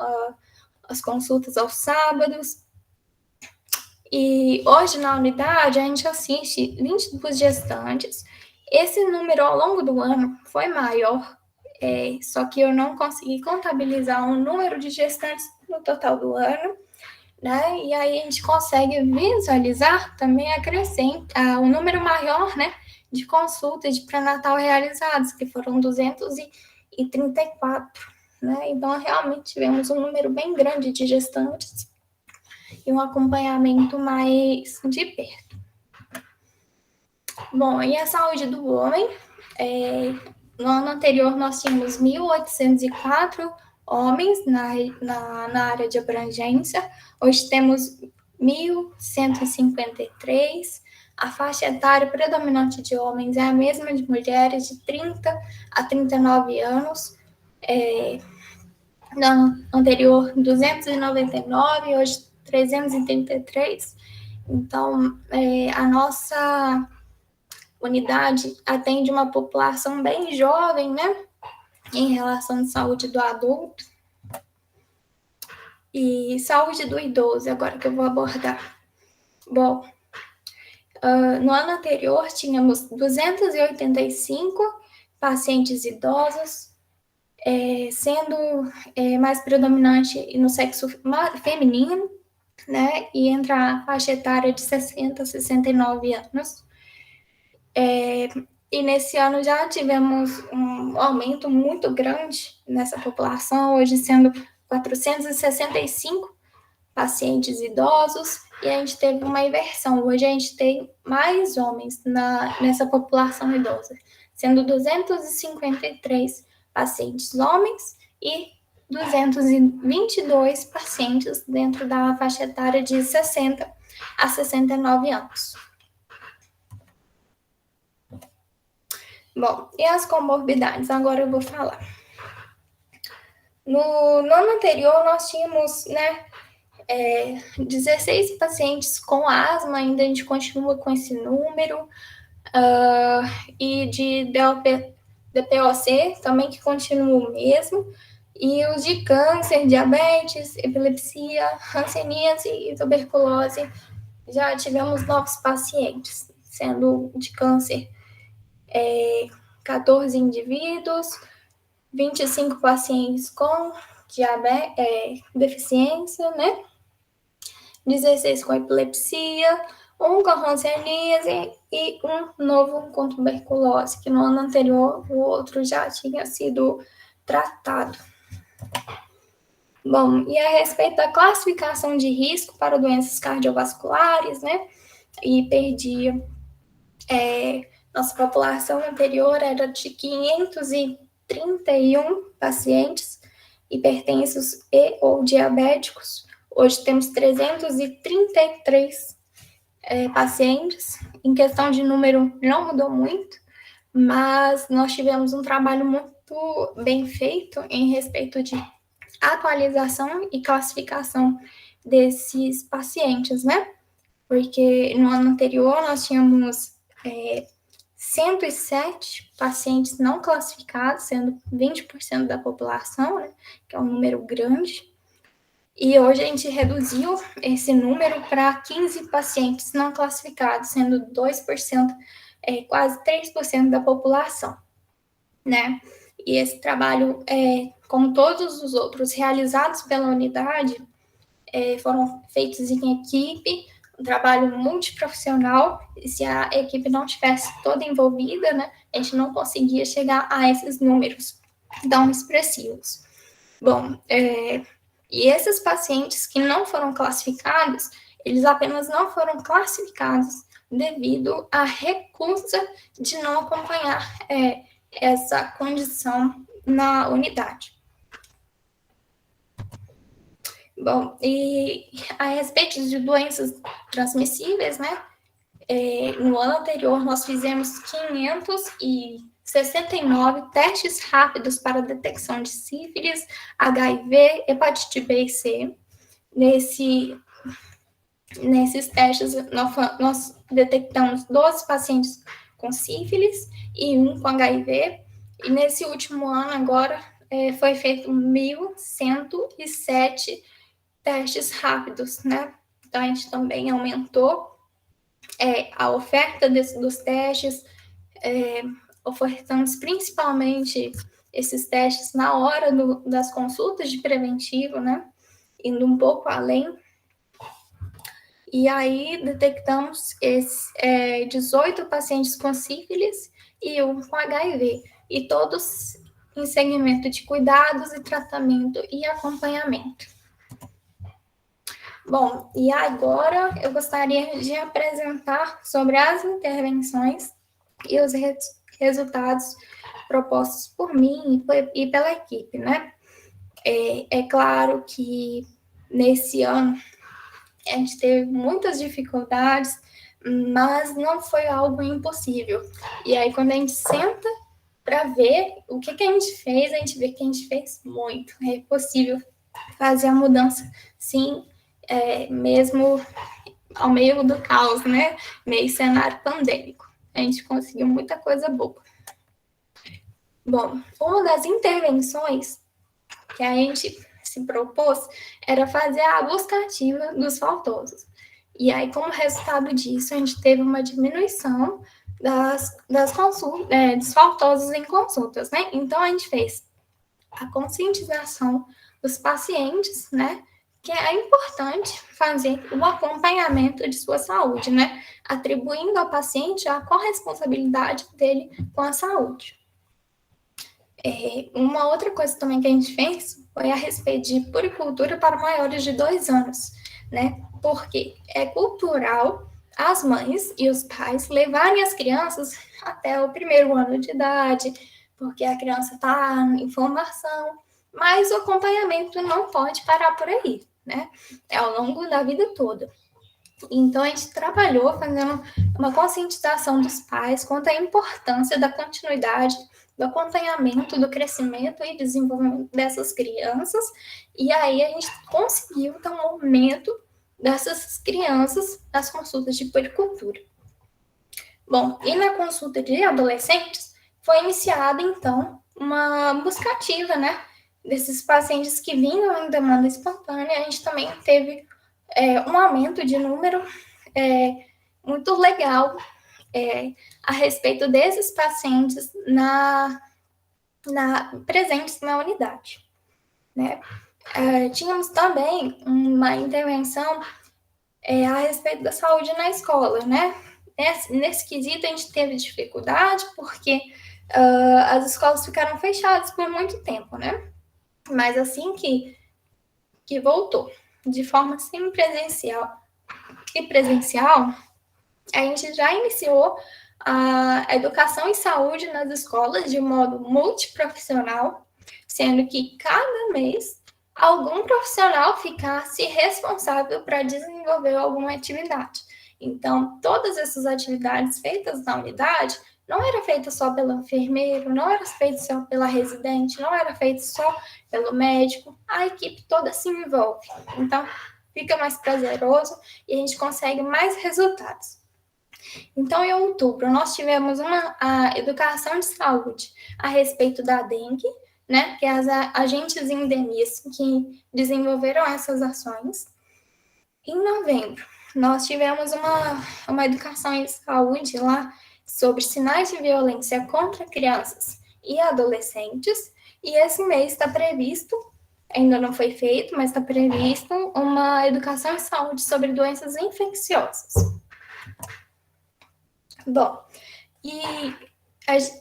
as consultas aos sábados. E hoje, na unidade, a gente assiste 22 gestantes. Esse número, ao longo do ano, foi maior, só que eu não consegui contabilizar o número de gestantes no total do ano, né? E aí a gente consegue visualizar também o número maior, né, de consultas de pré-natal realizadas, que foram 234, né? Então, realmente tivemos um número bem grande de gestantes e um acompanhamento mais de perto. Bom, e a saúde do homem? No ano anterior, nós tínhamos 1.804 homens na área de abrangência. Hoje temos 1.153. A faixa etária predominante de homens é a mesma de mulheres, de 30 a 39 anos. No ano anterior, 299, hoje 333. Então, a nossa unidade atende uma população bem jovem, né, em relação à saúde do adulto. E saúde do idoso, agora que eu vou abordar. Bom, no ano anterior, tínhamos 285 pacientes idosos, sendo mais predominante no sexo feminino, né, e entre a faixa etária de 60 a 69 anos. E nesse ano já tivemos um aumento muito grande nessa população, hoje sendo 465 pacientes idosos, e a gente teve uma inversão. Hoje a gente tem mais homens nessa população idosa, sendo 253 pacientes homens e 222 pacientes dentro da faixa etária de 60 a 69 anos. Bom, e as comorbidades? Agora eu vou falar. No ano anterior, nós tínhamos, 16 pacientes com asma, ainda a gente continua com esse número, e de DPOC também, que continua o mesmo, e os de câncer, diabetes, epilepsia, hanseníase e tuberculose, já tivemos novos pacientes, sendo de câncer 14 indivíduos, 25 pacientes com deficiência, né? 16 com epilepsia, um com hanseníase e um novo com tuberculose, que no ano anterior o outro já tinha sido tratado. Bom, e a respeito da classificação de risco para doenças cardiovasculares, né? Hiperdia, nossa população anterior era de 531 pacientes hipertensos e ou diabéticos. Hoje temos 333 pacientes. Em questão de número, não mudou muito, mas nós tivemos um trabalho muito bem feito em respeito de atualização e classificação desses pacientes, né? Porque no ano anterior nós tínhamos 107 pacientes não classificados, sendo 20% da população, né, que é um número grande. E hoje a gente reduziu esse número para 15 pacientes não classificados, sendo 2%, quase 3% da população, né? E esse trabalho, como todos os outros realizados pela unidade, foram feitos em equipe, um trabalho multiprofissional, e se a equipe não tivesse toda envolvida, né, a gente não conseguia chegar a esses números tão expressivos. Bom, e esses pacientes que não foram classificados, eles apenas não foram classificados devido à recusa de não acompanhar essa condição na unidade. Bom, e a respeito de doenças transmissíveis, né, no ano anterior, nós fizemos 569 testes rápidos para detecção de sífilis, HIV, hepatite B e C. Nesses testes, nós detectamos 12 pacientes com sífilis e 1 com HIV. E nesse último ano, agora, foi feito 1.107 testes rápidos, né? Então, a gente também aumentou a oferta dos testes, ofertamos principalmente esses testes na hora das consultas de preventivo, né? Indo um pouco além. E aí detectamos 18 pacientes com sífilis e 1 com HIV. E todos em segmento de cuidados e tratamento e acompanhamento. Bom, e agora eu gostaria de apresentar sobre as intervenções e os resultados propostos por mim e pela equipe, né? É claro que nesse ano a gente teve muitas dificuldades, mas não foi algo impossível. E aí, quando a gente senta para ver o que a gente fez, a gente vê que a gente fez muito. É possível fazer a mudança, sim, mesmo ao meio do caos, né? Meio cenário pandêmico. A gente conseguiu muita coisa boa. Bom, uma das intervenções que a gente se propôs era fazer a busca ativa dos faltosos. E aí, como resultado disso, a gente teve uma diminuição das consultas, dos faltosos em consultas, né? Então, a gente fez a conscientização dos pacientes, né? Que é importante fazer o acompanhamento de sua saúde, né? Atribuindo ao paciente a corresponsabilidade dele com a saúde. Uma outra coisa também que a gente fez foi a respeito de puricultura para maiores de 2 anos, né? Porque é cultural as mães e os pais levarem as crianças até o 1º ano de idade, porque a criança está em formação, mas o acompanhamento não pode parar por aí, né? É ao longo da vida toda. Então, a gente trabalhou fazendo uma conscientização dos pais quanto à importância da continuidade, do acompanhamento, do crescimento e desenvolvimento dessas crianças, e aí a gente conseguiu ter um aumento dessas crianças nas consultas de puericultura. Bom, e na consulta de adolescentes, foi iniciada, então, uma busca ativa, né, desses pacientes que vinham em demanda espontânea. A gente também teve um aumento de número muito legal a respeito desses pacientes presentes na unidade, né? Tínhamos também uma intervenção a respeito da saúde na escola, né? Nesse quesito a gente teve dificuldade porque as escolas ficaram fechadas por muito tempo, né? Mas assim que voltou de forma semipresencial e presencial, a gente já iniciou a educação em saúde nas escolas de modo multiprofissional, sendo que cada mês algum profissional ficasse responsável para desenvolver alguma atividade. Então, todas essas atividades feitas na unidade não era feita só pelo enfermeiro, não era feita só pela residente, não era feita só pelo médico, a equipe toda se envolve. Então, fica mais prazeroso e a gente consegue mais resultados. Então, em outubro, nós tivemos a educação de saúde a respeito da dengue, né, que é as agentes endemias que desenvolveram essas ações. Em novembro, nós tivemos uma educação em saúde lá sobre sinais de violência contra crianças e adolescentes, e esse mês está previsto, ainda não foi feito, mas está previsto uma educação em saúde sobre doenças infecciosas. Bom, e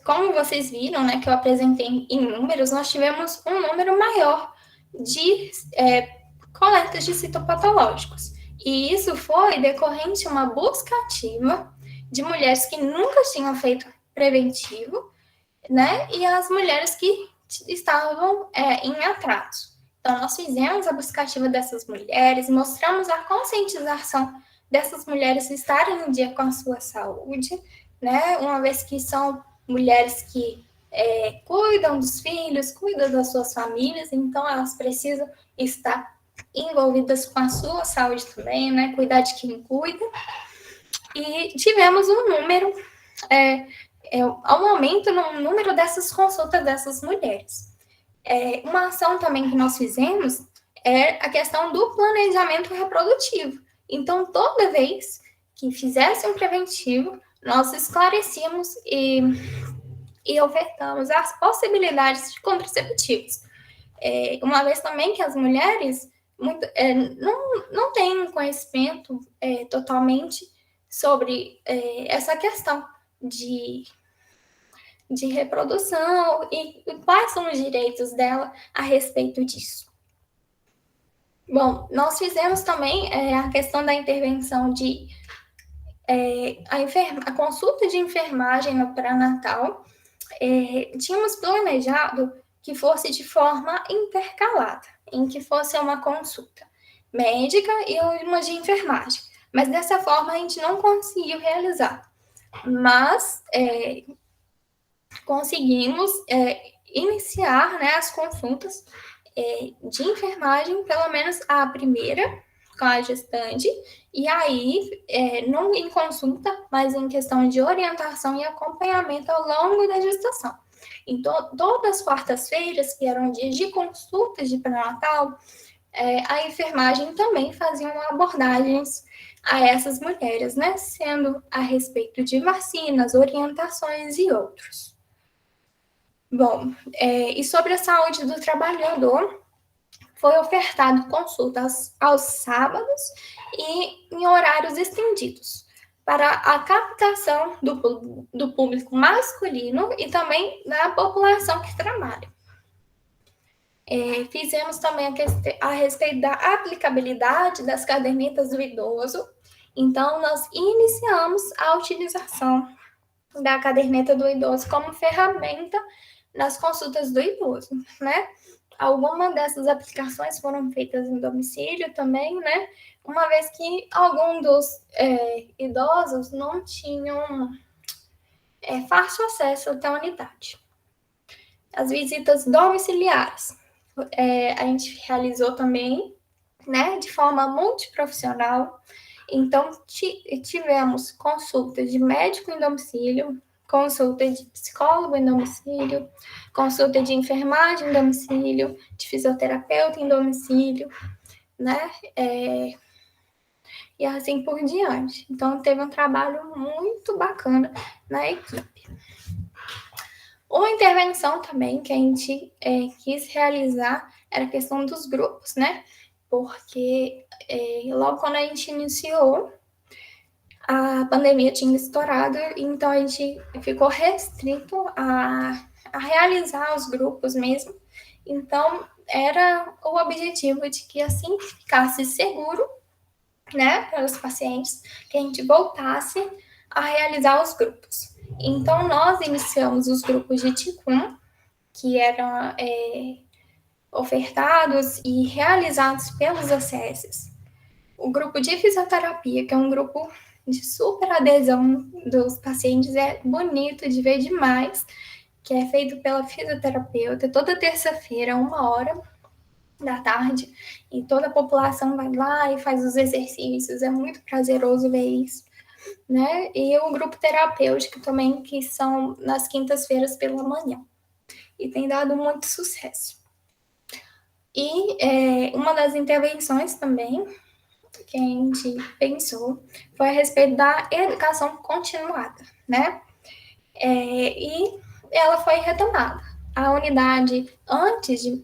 como vocês viram, né, que eu apresentei em números, nós tivemos um número maior de coletas de citopatológicos. E isso foi decorrente de uma busca ativa de mulheres que nunca tinham feito preventivo, né, e as mulheres que estavam em atraso. Então, nós fizemos a busca ativa dessas mulheres, mostramos a conscientização dessas mulheres estarem em dia com a sua saúde, né? Uma vez que são mulheres que cuidam dos filhos, cuidam das suas famílias, então elas precisam estar envolvidas com a sua saúde também, né? Cuidar de quem cuida. E tivemos um número, um aumento no número dessas consultas dessas mulheres. Uma ação também que nós fizemos é a questão do planejamento reprodutivo. Então, toda vez que fizesse um preventivo, nós esclarecíamos e ofertamos as possibilidades de contraceptivos. Uma vez também que as mulheres não têm conhecimento totalmente sobre essa questão de reprodução e quais são os direitos dela a respeito disso. Bom, nós fizemos também a questão da intervenção de a consulta de enfermagem no pré-natal. Tínhamos planejado que fosse de forma intercalada, em que fosse uma consulta médica e uma de enfermagem. Mas dessa forma a gente não conseguiu realizar. Mas conseguimos iniciar, né, as consultas de enfermagem, pelo menos a primeira, com a gestante, e aí, não em consulta, mas em questão de orientação e acompanhamento ao longo da gestação. Então, todas as quartas-feiras, que eram dias de consultas de pré-natal, a enfermagem também fazia abordagens a essas mulheres, né, sendo a respeito de vacinas, orientações e outros. Bom, e sobre a saúde do trabalhador, foi ofertado consultas aos sábados e em horários estendidos, para a captação do público masculino e também da população que trabalha. Fizemos também a respeito da aplicabilidade das cadernetas do idoso. Então, nós iniciamos a utilização da caderneta do idoso como ferramenta nas consultas do idoso, né? Algumas dessas aplicações foram feitas em domicílio também, né? Uma vez que alguns dos idosos não tinham fácil acesso até a unidade. As visitas domiciliares. A gente realizou também, né, de forma multiprofissional. Então, tivemos consulta de médico em domicílio, consulta de psicólogo em domicílio, consulta de enfermagem em domicílio, de fisioterapeuta em domicílio, né? E assim por diante. Então, teve um trabalho muito bacana na equipe. Uma intervenção também que a gente quis realizar era a questão dos grupos, né? Porque logo quando a gente iniciou, a pandemia tinha estourado, então a gente ficou restrito a realizar os grupos mesmo. Então, era o objetivo de que assim que ficasse seguro, né, para os pacientes, que a gente voltasse a realizar os grupos. Então, nós iniciamos os grupos de Ticum, que eram ofertados e realizados pelos ACS. O grupo de fisioterapia, que é um grupo de super adesão dos pacientes, é bonito de ver demais, que é feito pela fisioterapeuta toda terça-feira, 13h, e toda a população vai lá e faz os exercícios, é muito prazeroso ver isso, né? E o grupo terapêutico também, que são nas quintas-feiras pela manhã, e tem dado muito sucesso. E uma das intervenções também que a gente pensou foi a respeito da educação continuada, né? E ela foi retomada. A unidade, antes de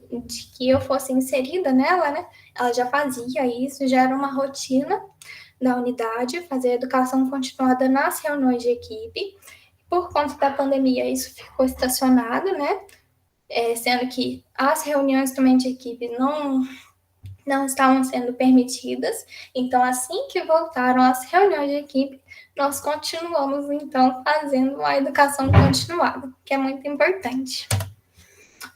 que eu fosse inserida nela, né, ela já fazia isso, já era uma rotina da unidade, fazer educação continuada nas reuniões de equipe. Por conta da pandemia, isso ficou estacionado, né? Sendo que as reuniões também de equipe não estavam sendo permitidas. Então, assim que voltaram as reuniões de equipe, nós continuamos, então, fazendo a educação continuada, que é muito importante.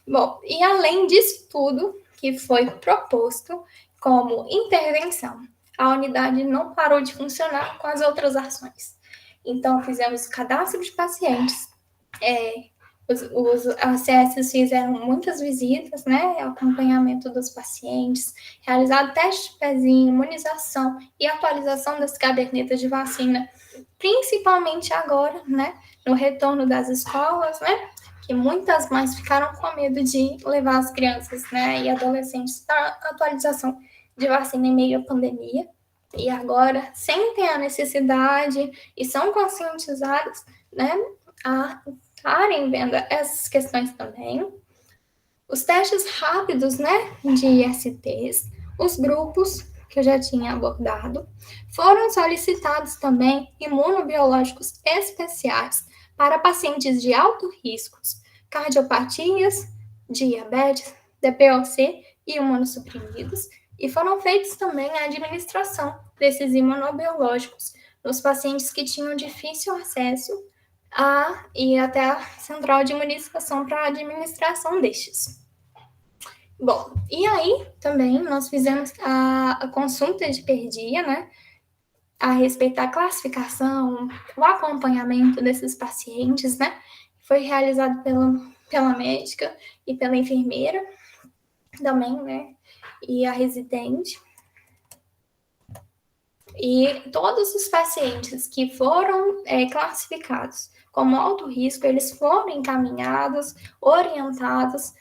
Bom, e além disso tudo que foi proposto como intervenção a unidade não parou de funcionar com as ações. Então, fizemos cadastro de pacientes, os ACS fizeram muitas visitas, né, acompanhamento dos pacientes, realizado teste de pezinho, imunização e atualização das cadernetas de vacina, principalmente agora, né, no retorno das escolas, né, que muitas mães ficaram com medo de levar as crianças, né, e adolescentes para atualização de vacina em meio à pandemia. E agora sentem a necessidade e são conscientizados, né, a estarem vendo essas questões também. Os testes rápidos, né, de ISTs, os grupos que eu já tinha abordado, foram solicitados também imunobiológicos especiais para pacientes de alto riscos, cardiopatias, diabetes, DPOC e imunossuprimidos, e foram feitos também a administração desses imunobiológicos nos pacientes que tinham difícil acesso e até a central de imunização para a administração destes. Bom, e aí também nós fizemos a consulta de perdia, né, a respeito da classificação, o acompanhamento desses pacientes, né, foi realizado pela médica e pela enfermeira também, né, e a residente. E todos os pacientes que foram classificados como alto risco, eles foram encaminhados, orientados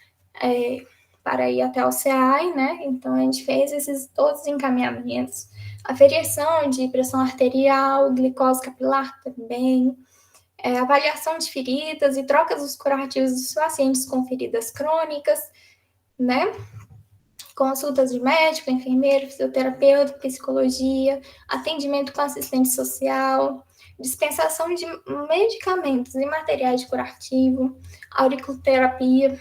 para ir até o CAI, né? Então, a gente fez todos os encaminhamentos. Aferição de pressão arterial, glicose capilar também, avaliação de feridas e trocas dos curativos dos pacientes com feridas crônicas, né? Consultas de médico, enfermeiro, fisioterapeuta, psicologia, atendimento com assistente social, dispensação de medicamentos e materiais de curativo, auriculoterapia,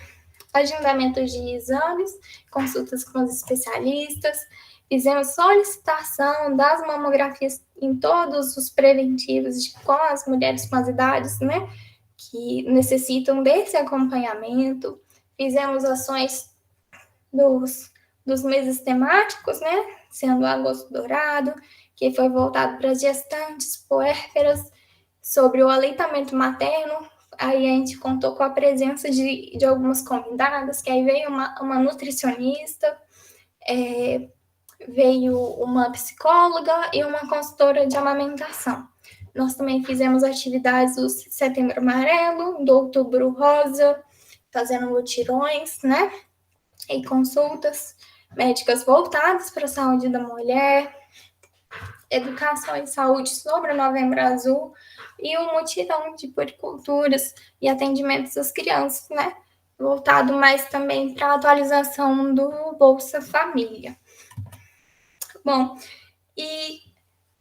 agendamento de exames, consultas com os especialistas, fizemos solicitação das mamografias em todos os preventivos com as mulheres com as idades, né, que necessitam desse acompanhamento, fizemos ações dos meses temáticos, né, sendo o agosto dourado, que foi voltado para as gestantes, puérperas, sobre o aleitamento materno. Aí a gente contou com a presença de algumas convidadas, que aí veio uma nutricionista, veio uma psicóloga e uma consultora de amamentação. Nós também fizemos atividades do Setembro Amarelo, do Outubro Rosa, fazendo mutirões, né, e consultas médicas voltadas para a saúde da mulher, educação e saúde sobre o Novembro Azul e um mutirão de puericulturas e atendimentos às crianças, né? Voltado mais também para a atualização do Bolsa Família. Bom, e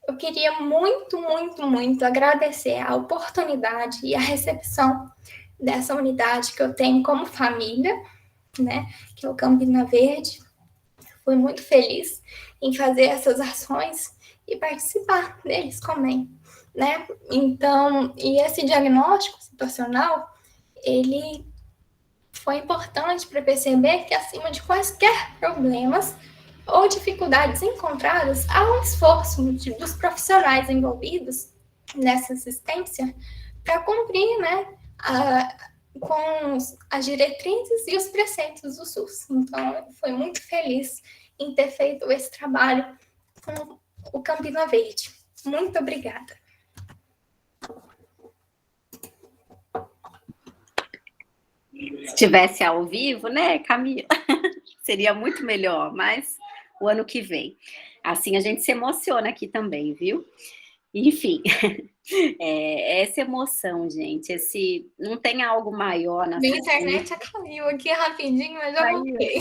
eu queria muito, muito, muito agradecer a oportunidade e a recepção dessa unidade que eu tenho como família, né? Que é o Campina Verde. Fui muito feliz em fazer essas ações e participar deles também, né? Então, e esse diagnóstico situacional, ele foi importante para perceber que acima de quaisquer problemas ou dificuldades encontradas, há um esforço dos profissionais envolvidos nessa assistência para cumprir, né, com as diretrizes e os preceitos do SUS. Então, eu fui muito feliz em ter feito esse trabalho com o Campina Verde. Muito obrigada. Se tivesse ao vivo, né, Camila? Seria muito melhor, mas o ano que vem. Assim a gente se emociona aqui também, viu? Enfim, essa emoção, gente, não tem algo maior na Minha internet caiu aqui rapidinho, mas já voltei.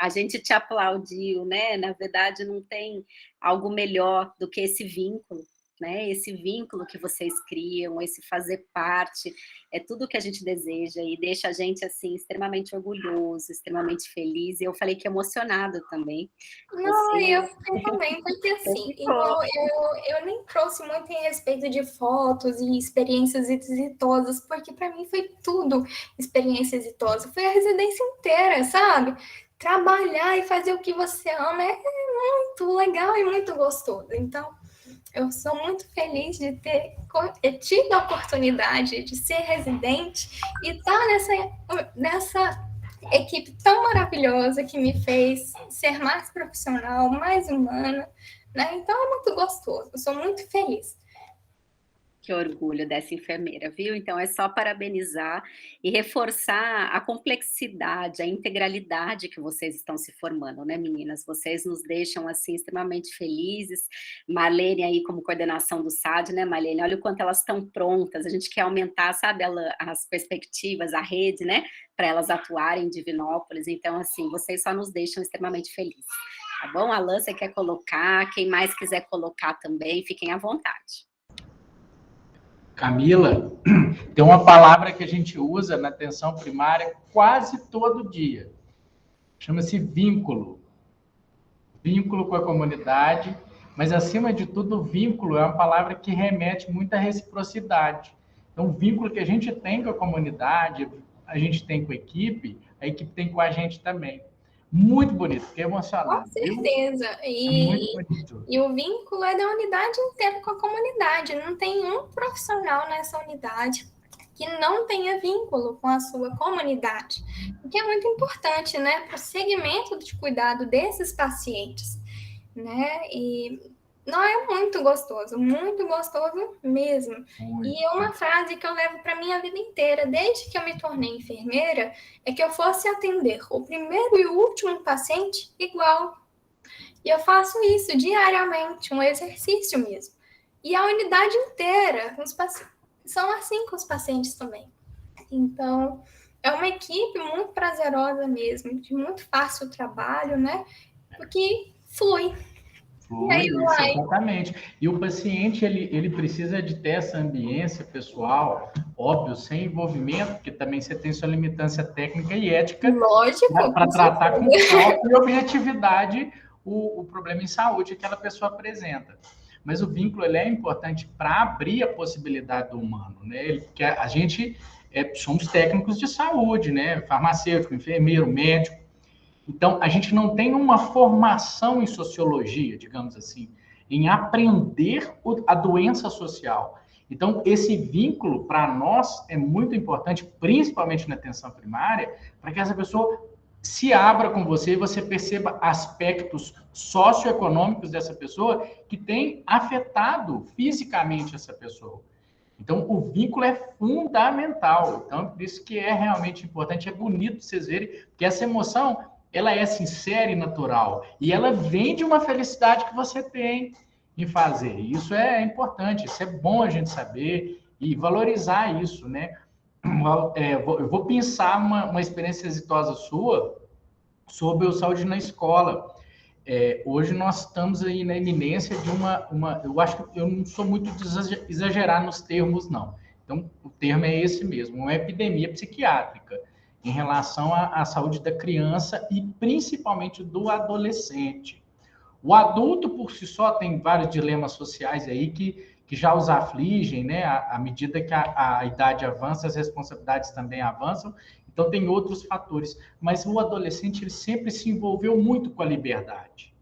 A gente te aplaudiu, né? Na verdade, não tem algo melhor do que esse vínculo, né? Esse vínculo que vocês criam, esse fazer parte, é tudo que a gente deseja e deixa a gente, assim, extremamente orgulhoso, extremamente feliz. E eu falei que emocionado também. Não, eu também, porque assim, eu nem trouxe muito em respeito de fotos e experiências exitosas, porque para mim foi tudo experiência exitosa. Foi a residência inteira, sabe? trabalhar e fazer o que você ama é muito legal e muito gostoso. Então, eu sou muito feliz de ter tido a oportunidade de ser residente e estar nessa equipe tão maravilhosa que me fez ser mais profissional, mais humana, né? Então, é muito gostoso. Eu sou muito feliz. Que orgulho dessa enfermeira, viu? Então é só parabenizar e reforçar a complexidade, a integralidade que vocês estão se formando, né, meninas? Vocês nos deixam assim extremamente felizes. Marlene aí como coordenação do SAD, né, Marlene? Olha o quanto elas estão prontas. A gente quer aumentar, sabe, as perspectivas, a rede, né, para elas atuarem em Divinópolis. Então, assim, vocês só nos deixam extremamente felizes. Tá bom? Alan, você quer colocar? Quem mais quiser colocar também, fiquem à vontade. Camila, tem uma palavra que a gente usa na atenção primária quase todo dia. Chama-se vínculo. Vínculo com a comunidade, mas, acima de tudo, vínculo é uma palavra que remete muito à reciprocidade. Então, o vínculo que a gente tem com a comunidade, a gente tem com a equipe tem com a gente também. Muito bonito, fiquei emocionado. Com certeza. E o vínculo é da unidade inteira com a comunidade. Não tem um profissional nessa unidade que não tenha vínculo com a sua comunidade. O que é muito importante, né, para o segmento de cuidado desses pacientes, né? E não é muito gostoso mesmo. Muito. E uma frase que eu levo para minha vida inteira, desde que eu me tornei enfermeira, é que eu fosse atender o primeiro e o último paciente igual. E eu faço isso diariamente, um exercício mesmo. E a unidade inteira, são assim com os pacientes também. Então, é uma equipe muito prazerosa mesmo, de muito fácil trabalho, né? Porque flui. Exatamente. E o paciente, ele precisa de ter essa ambiência pessoal, óbvio, sem envolvimento, porque também você tem sua limitância técnica e ética para tratar com foco e objetividade o problema em saúde que aquela pessoa apresenta. Mas o vínculo ele é importante para abrir a possibilidade do humano, né? A gente somos técnicos de saúde, né? Farmacêutico, enfermeiro, médico. Então, a gente não tem uma formação em sociologia, digamos assim, em aprender a doença social. Então, esse vínculo, para nós, é muito importante, principalmente na atenção primária, para que essa pessoa se abra com você e você perceba aspectos socioeconômicos dessa pessoa que tem afetado fisicamente essa pessoa. Então, o vínculo é fundamental. Então, por isso que é realmente importante, é bonito vocês verem que essa emoção ela é sincera e natural. E ela vem de uma felicidade que você tem em fazer. Isso é importante, isso é bom a gente saber e valorizar isso, né? Eu vou pensar uma experiência exitosa sua sobre o Saúde na Escola. Hoje nós estamos aí na iminência de eu acho que eu não sou muito de exagerar nos termos, não. Então, o termo é esse mesmo, uma epidemia psiquiátrica em relação à saúde da criança e principalmente do adolescente. O adulto, por si só, tem vários dilemas sociais aí que já os afligem, né? À medida que a idade avança, as responsabilidades também avançam, então tem outros fatores. Mas o adolescente, ele sempre se envolveu muito com a liberdade.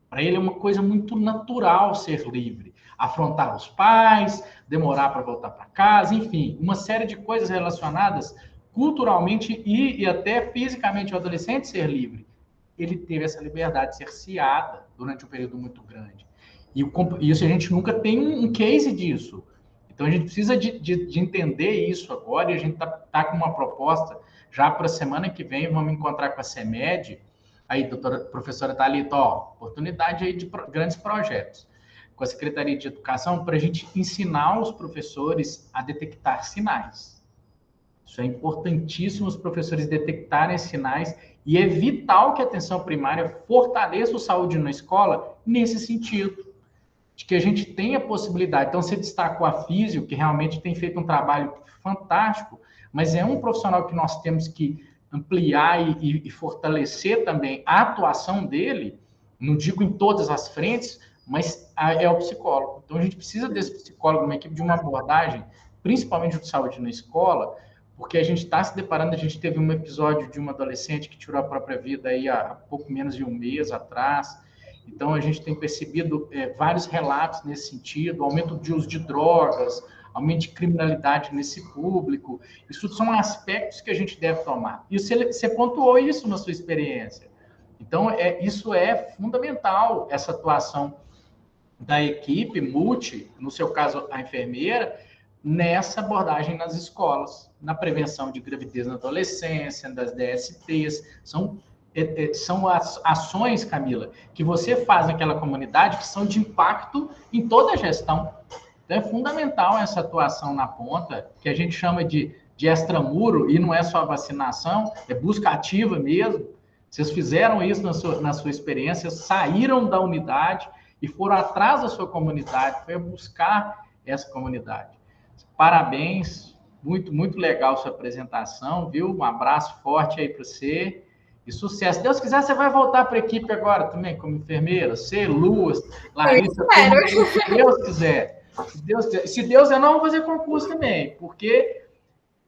Para ele é uma coisa muito natural ser livre. Afrontar os pais, demorar para voltar para casa, enfim, uma série de coisas relacionadas culturalmente e até fisicamente o adolescente ser livre. Ele teve essa liberdade cerceada durante um período muito grande. E isso a gente nunca tem um case disso. Então a gente precisa de entender isso agora e a gente tá com uma proposta já para a semana que vem, vamos encontrar com a CEMED, aí, professora Thalita, oportunidade aí de grandes projetos com a Secretaria de Educação para a gente ensinar os professores a detectar sinais. Isso é importantíssimo, os professores detectarem sinais e é vital que a atenção primária fortaleça o saúde na escola nesse sentido, de que a gente tenha possibilidade. Então, você destacou a Físio, que realmente tem feito um trabalho fantástico, mas é um profissional que nós temos que ampliar e fortalecer também a atuação dele, não digo em todas as frentes, mas é o psicólogo. Então, a gente precisa desse psicólogo, uma equipe de uma abordagem, principalmente de saúde na escola, porque a gente está se deparando, a gente teve um episódio de uma adolescente que tirou a própria vida aí há pouco menos de um mês atrás. Então, a gente tem percebido vários relatos nesse sentido, aumento de uso de drogas, aumento de criminalidade nesse público. Isso são aspectos que a gente deve tomar. E você pontuou isso na sua experiência. Então, isso é fundamental, essa atuação da equipe multi, no seu caso, a enfermeira, nessa abordagem nas escolas, na prevenção de gravidez na adolescência, das DSTs. São ações, Camila, que você faz naquela comunidade que são de impacto em toda a gestão. Então, é fundamental essa atuação na ponta, que a gente chama de extramuro, e não é só vacinação, é busca ativa mesmo. Vocês fizeram isso na sua experiência, saíram da unidade e foram atrás da sua comunidade, foi buscar essa comunidade. Parabéns, muito, muito legal sua apresentação, viu? Um abraço forte aí para você e sucesso. Se Deus quiser, você vai voltar para a equipe agora também, como enfermeira, você, Lu, Larissa, se Deus quiser. Se Deus quiser, não vou fazer concurso também, porque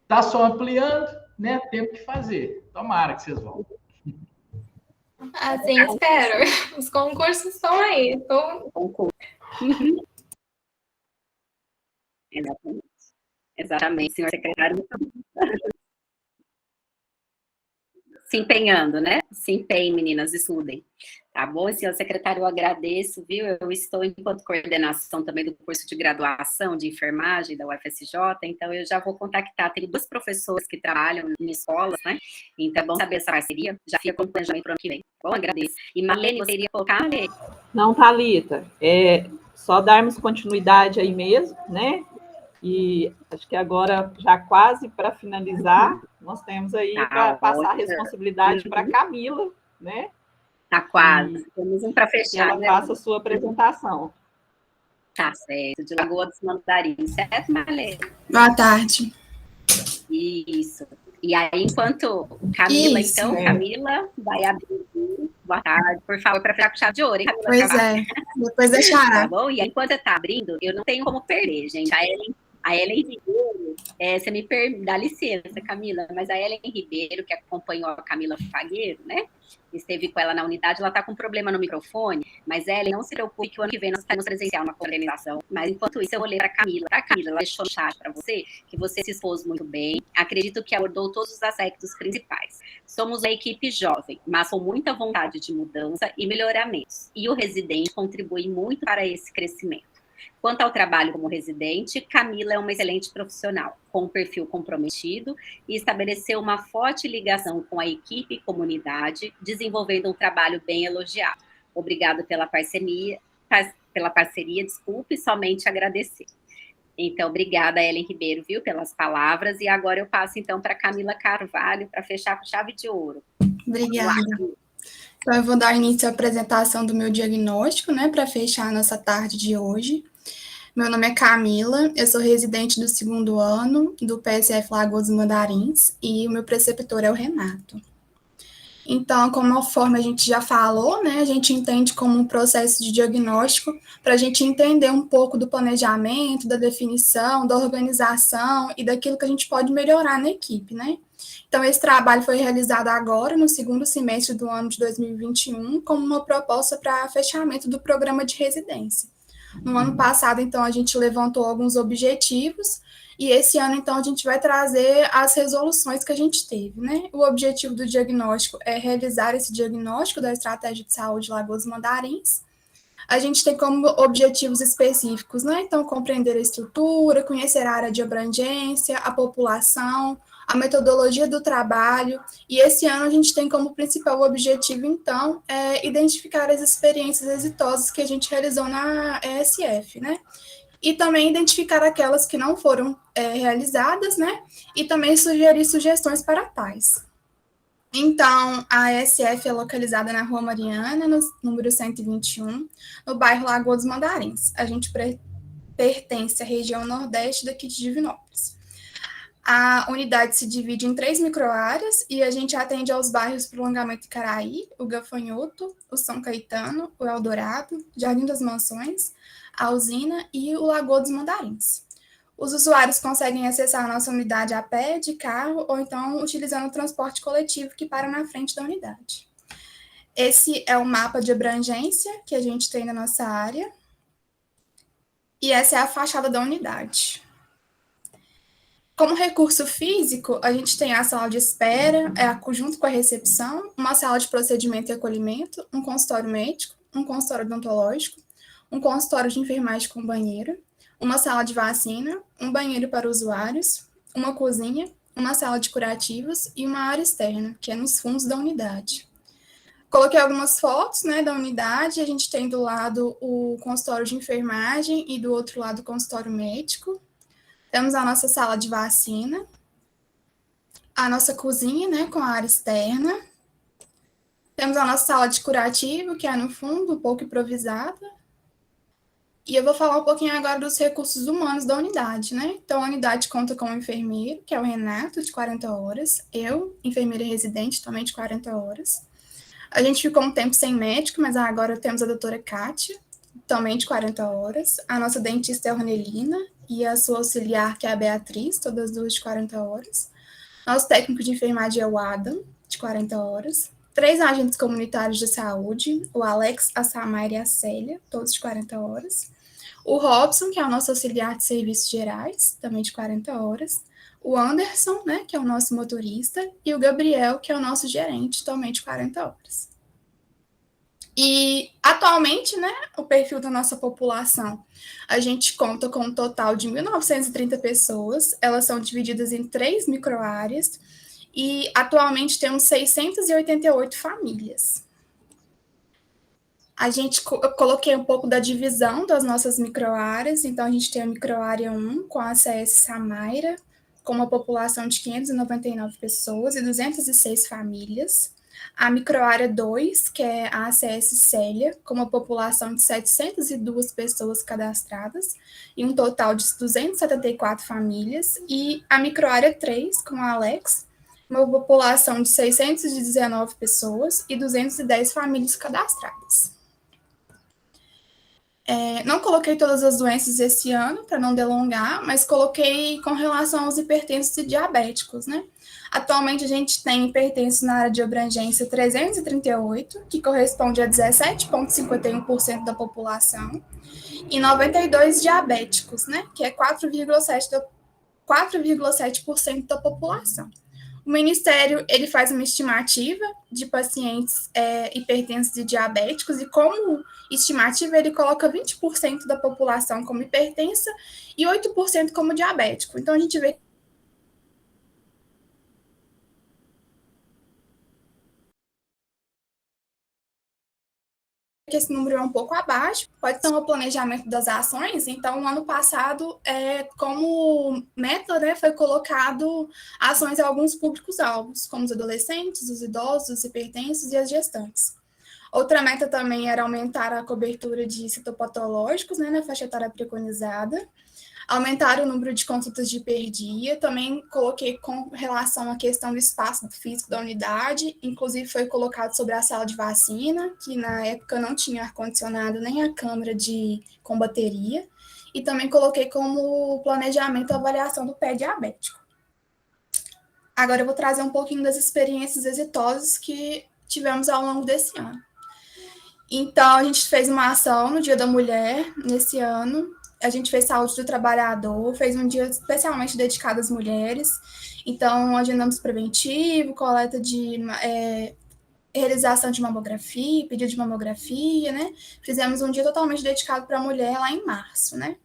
está só ampliando, né? Temos que fazer. Tomara que vocês vão. Assim, espero. Os concursos estão aí. Exatamente, senhor secretário. Se empenhando, né? Se empenhem, meninas, estudem. Tá bom? Senhor secretário, eu agradeço, viu? Eu estou enquanto coordenação também do curso de graduação de enfermagem da UFSJ, então eu já vou contactar, tenho 2 professores que trabalham em escolas, né? Então é bom saber essa parceria, já fica com o planejamento para o ano que vem. Bom, agradeço. E Marlene, você iria colocar? Não, Thalita, só darmos continuidade aí mesmo, né? E acho que agora, já quase para finalizar, nós temos aí para passar a responsabilidade para a Camila, né? Tá quase. Temos um para fechar. Ela faça a sua apresentação. Tá certo. De Lagoa dos Mandarins, certo, Marlene? Boa tarde. Isso. E aí, enquanto Camila, Isso, então, Camila vai abrir. Boa tarde, por favor, para fechar com chave de ouro, hein, Camila? Pois é, depois deixará. Tá bom? E aí, enquanto está abrindo, eu não tenho como perder, gente. A Ellen Ribeiro, você me dá licença, Camila, mas a Ellen Ribeiro, que acompanhou a Camila Fagueiro, né? Esteve com ela na unidade, ela está com problema no microfone, mas Ellen, não se preocupe que o ano que vem nós estaremos presencial na coordenação. Mas enquanto isso, eu vou ler para a Camila. Tá, Camila? Ela deixou no chat para você, que você se expôs muito bem. Acredito que abordou todos os aspectos principais. Somos uma equipe jovem, mas com muita vontade de mudança e melhoramentos. E o residente contribui muito para esse crescimento. Quanto ao trabalho como residente, Camila é uma excelente profissional, com um perfil comprometido e estabeleceu uma forte ligação com a equipe e comunidade, desenvolvendo um trabalho bem elogiado. Obrigado pela parceria, desculpe, somente agradecer. Então, obrigada, Ellen Ribeiro, viu, pelas palavras. E agora eu passo, então, para Camila Carvalho, para fechar com chave de ouro. Obrigada. Então, eu vou dar início à apresentação do meu diagnóstico, né, para fechar a nossa tarde de hoje. Meu nome é Camila, eu sou residente do 2º ano do PSF Lagoa dos Mandarins e o meu preceptor é o Renato. Então, conforme a gente já falou, né, a gente entende como um processo de diagnóstico para a gente entender um pouco do planejamento, da definição, da organização e daquilo que a gente pode melhorar na equipe, né? Então, esse trabalho foi realizado agora, no 2º semestre do ano de 2021, como uma proposta para fechamento do programa de residência. No ano passado, então, a gente levantou alguns objetivos, e esse ano, então, a gente vai trazer as resoluções que a gente teve, né? O objetivo do diagnóstico é realizar esse diagnóstico da Estratégia de Saúde Lagoas Mandarins. A gente tem como objetivos específicos, né? Então, compreender a estrutura, conhecer a área de abrangência, a população, a metodologia do trabalho, e esse ano a gente tem como principal objetivo, então, identificar as experiências exitosas que a gente realizou na ESF, né? E também identificar aquelas que não foram realizadas, né? E também sugerir sugestões para tais. Então, a ESF é localizada na Rua Mariana, no número 121, no bairro Lagoa dos Mandarins. A gente pertence à região nordeste daqui de Divinópolis. A unidade se divide em 3 microáreas e a gente atende aos bairros Prolongamento Icaraí, o Gafanhoto, o São Caetano, o Eldorado, Jardim das Mansões, a Usina e o Lagoa dos Mandarins. Os usuários conseguem acessar a nossa unidade a pé, de carro, ou então utilizando o transporte coletivo que para na frente da unidade. Esse é o mapa de abrangência que a gente tem na nossa área. E essa é a fachada da unidade. Como recurso físico, a gente tem a sala de espera, junto com a recepção, uma sala de procedimento e acolhimento, um consultório médico, um consultório odontológico, um consultório de enfermagem com banheiro, uma sala de vacina, um banheiro para usuários, uma cozinha, uma sala de curativos e uma área externa, que é nos fundos da unidade. Coloquei algumas fotos, né, da unidade. A gente tem do lado o consultório de enfermagem e do outro lado o consultório médico. Temos a nossa sala de vacina, a nossa cozinha, né, com a área externa. Temos a nossa sala de curativo, que é no fundo, um pouco improvisada. E eu vou falar um pouquinho agora dos recursos humanos da unidade, né? Então, a unidade conta com um enfermeiro, que é o Renato, de 40 horas. Eu, enfermeira residente, também de 40 horas. A gente ficou um tempo sem médico, mas agora temos a doutora Kátia, também de 40 horas. A nossa dentista é a Ronelina e a sua auxiliar, que é a Beatriz, todas duas de 40 horas. Nosso técnico de enfermagem é o Adam, de 40 horas. 3 agentes comunitários de saúde, o Alex, a Samaira e a Célia, todos de 40 horas. O Robson, que é o nosso auxiliar de serviços gerais, também de 40 horas. O Anderson, né, que é o nosso motorista. E o Gabriel, que é o nosso gerente, também de 40 horas. E, atualmente, né, o perfil da nossa população, a gente conta com um total de 1.930 pessoas, elas são divididas em 3 microáreas, e atualmente temos 688 famílias. Eu coloquei um pouco da divisão das nossas microáreas, então a gente tem a microárea 1, com a ACS Samaira, com uma população de 599 pessoas e 206 famílias. A microárea 2, que é a ACS Célia, com uma população de 702 pessoas cadastradas e um total de 274 famílias. E a microárea 3, com a Alex, uma população de 619 pessoas e 210 famílias cadastradas. Não coloquei todas as doenças esse ano, para não delongar, mas coloquei com relação aos hipertensos e diabéticos, né? Atualmente, a gente tem hipertensos na área de abrangência 338, que corresponde a 17,51% da população, e 92 diabéticos, né? Que é 4,7% da população. O Ministério, ele faz uma estimativa de pacientes hipertensos e diabéticos, e como estimativa, ele coloca 20% da população como hipertensa e 8% como diabético. Então, a gente vê que esse número é um pouco abaixo, pode ser um planejamento das ações. Então, no ano passado, como meta, né, foi colocado ações a alguns públicos-alvos, como os adolescentes, os idosos, os hipertensos e as gestantes. Outra meta também era aumentar a cobertura de citopatológicos, né, na faixa etária preconizada, aumentar o número de consultas de hiperdia. Também coloquei com relação à questão do espaço físico da unidade, inclusive foi colocado sobre a sala de vacina, que na época não tinha ar-condicionado nem a câmara com bateria, e também coloquei como planejamento a avaliação do pé diabético. Agora eu vou trazer um pouquinho das experiências exitosas que tivemos ao longo desse ano. Então, a gente fez uma ação no Dia da Mulher, nesse ano. A gente fez saúde do trabalhador, fez um dia especialmente dedicado às mulheres. Então, agendamos preventivo, coleta de realização de mamografia, pedido de mamografia, né? Fizemos um dia totalmente dedicado para a mulher lá em março, né?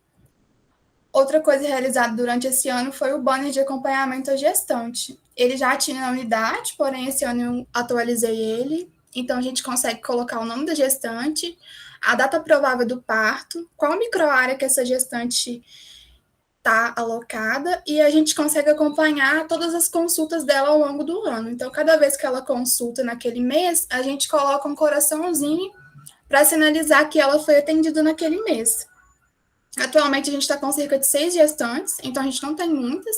Outra coisa realizada durante esse ano foi o banner de acompanhamento à gestante. Ele já tinha na unidade, porém esse ano eu atualizei ele. Então, a gente consegue colocar o nome da gestante, a data provável do parto, qual microárea que essa gestante está alocada, e a gente consegue acompanhar todas as consultas dela ao longo do ano. Então, cada vez que ela consulta naquele mês, a gente coloca um coraçãozinho para sinalizar que ela foi atendida naquele mês. Atualmente, a gente está com cerca de 6 gestantes, então a gente não tem muitas,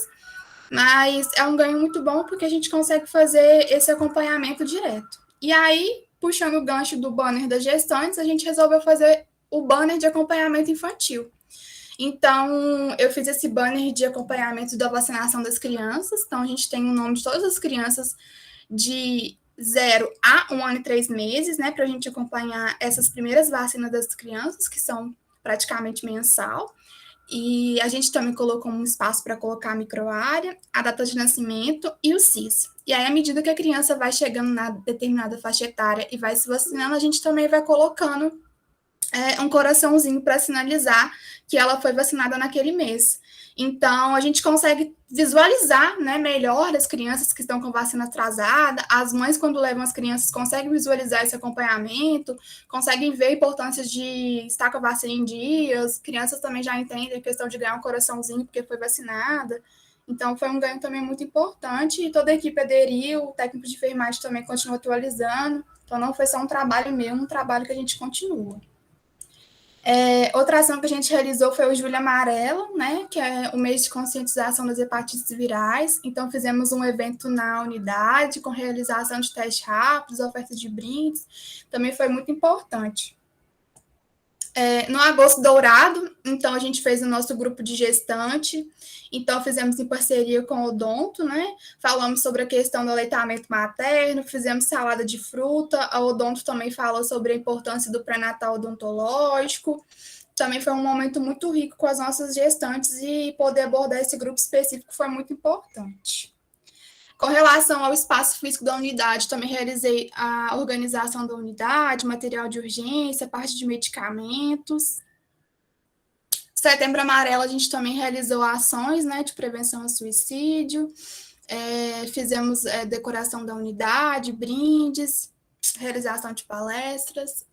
mas é um ganho muito bom porque a gente consegue fazer esse acompanhamento direto. E aí, puxando o gancho do banner das gestantes, a gente resolveu fazer o banner de acompanhamento infantil. Então, eu fiz esse banner de acompanhamento da vacinação das crianças. Então, a gente tem o nome de todas as crianças de 0 a 1 ano e 3 meses, né, para a gente acompanhar essas primeiras vacinas das crianças, que são praticamente mensal. E a gente também colocou um espaço para colocar a microárea, a data de nascimento e o CIS. E aí, à medida que a criança vai chegando na determinada faixa etária e vai se vacinando, a gente também vai colocando um coraçãozinho para sinalizar que ela foi vacinada naquele mês. Então, a gente consegue visualizar, né, melhor as crianças que estão com vacina atrasada, as mães, quando levam as crianças, conseguem visualizar esse acompanhamento, conseguem ver a importância de estar com a vacina em dias, crianças também já entendem a questão de ganhar um coraçãozinho porque foi vacinada. Então, foi um ganho também muito importante, e toda a equipe aderiu, o técnico de enfermagem também continua atualizando, então não foi só um trabalho meu, um trabalho que a gente continua. Outra ação que a gente realizou foi o Julho Amarelo, né, que é o mês de conscientização das hepatites virais. Então, fizemos um evento na unidade, com realização de testes rápidos, oferta de brindes, também foi muito importante. No Agosto Dourado, então, a gente fez o nosso grupo de gestante, então fizemos em parceria com o Odonto, né, falamos sobre a questão do aleitamento materno, fizemos salada de fruta, a Odonto também falou sobre a importância do pré-natal odontológico, também foi um momento muito rico com as nossas gestantes, e poder abordar esse grupo específico foi muito importante. Com relação ao espaço físico da unidade, também realizei a organização da unidade, material de urgência, parte de medicamentos. Setembro Amarelo, a gente também realizou ações, né, de prevenção ao suicídio, fizemos decoração da unidade, brindes, realização de palestras.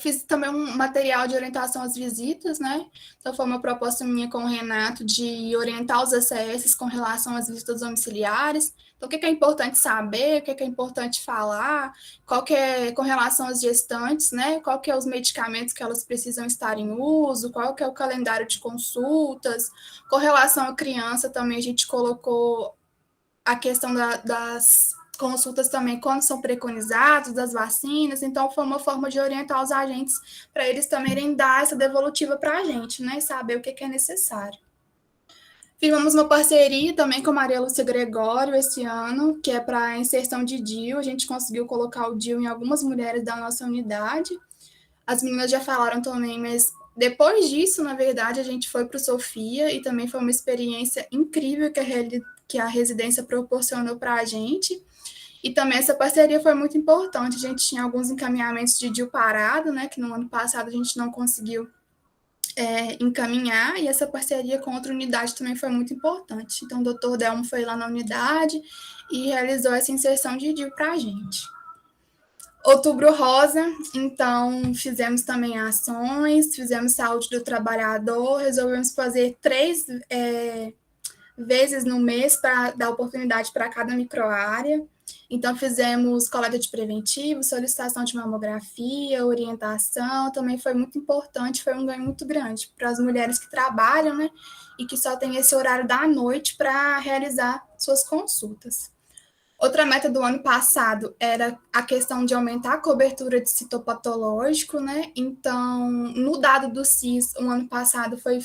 Fiz também um material de orientação às visitas, né? Então, foi uma proposta minha com o Renato de orientar os ACS com relação às visitas domiciliares. Então, o que é importante saber, o que é importante falar, qual que é, com relação às gestantes, né? Qual que é os medicamentos que elas precisam estar em uso, qual que é o calendário de consultas. Com relação à criança, também a gente colocou a questão das consultas também, quando são preconizados, das vacinas, então foi uma forma de orientar os agentes para eles também dar essa devolutiva para a gente, né, saber o que é necessário. Firmamos uma parceria também com a Maria Lúcia Gregório esse ano, que é para a inserção de DIU, a gente conseguiu colocar o DIU em algumas mulheres da nossa unidade, as meninas já falaram também, mas depois disso, na verdade, a gente foi para o Sofia, e também foi uma experiência incrível que a residência proporcionou para a gente. E também essa parceria foi muito importante. A gente tinha alguns encaminhamentos de DIU parado, né, que no ano passado a gente não conseguiu encaminhar, e essa parceria com outra unidade também foi muito importante. Então, o doutor Delmo foi lá na unidade e realizou essa inserção de DIU para a gente. Outubro Rosa, então, fizemos também ações, fizemos saúde do trabalhador, resolvemos fazer 3 vezes no mês para dar oportunidade para cada microárea. Então, fizemos coleta de preventivo, solicitação de mamografia, orientação, também foi muito importante, foi um ganho muito grande para as mulheres que trabalham, né, e que só têm esse horário da noite para realizar suas consultas. Outra meta do ano passado era a questão de aumentar a cobertura de citopatológico, né, então, no dado do CIS, o ano passado foi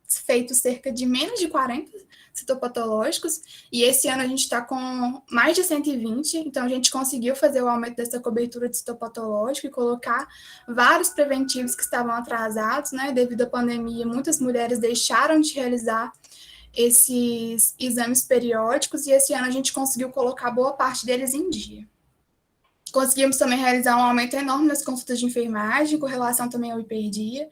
feito cerca de menos de 40 citopatológicos, e esse ano a gente está com mais de 120, então a gente conseguiu fazer o aumento dessa cobertura de citopatológico e colocar vários preventivos que estavam atrasados, né, devido à pandemia, muitas mulheres deixaram de realizar esses exames periódicos, e esse ano a gente conseguiu colocar boa parte deles em dia. Conseguimos também realizar um aumento enorme nas consultas de enfermagem, com relação também ao hiperdia.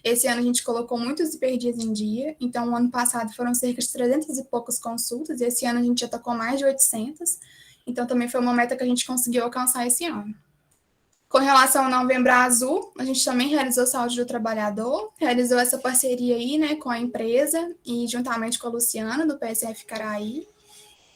Esse ano a gente colocou muitos hiperdias em dia, então no ano passado foram cerca de 300 e poucas consultas, e esse ano a gente já está com mais de 800, então também foi uma meta que a gente conseguiu alcançar esse ano. Com relação ao Novembro Azul, a gente também realizou saúde do trabalhador, realizou essa parceria aí, né, com a empresa, e juntamente com a Luciana, do PSF Caraí.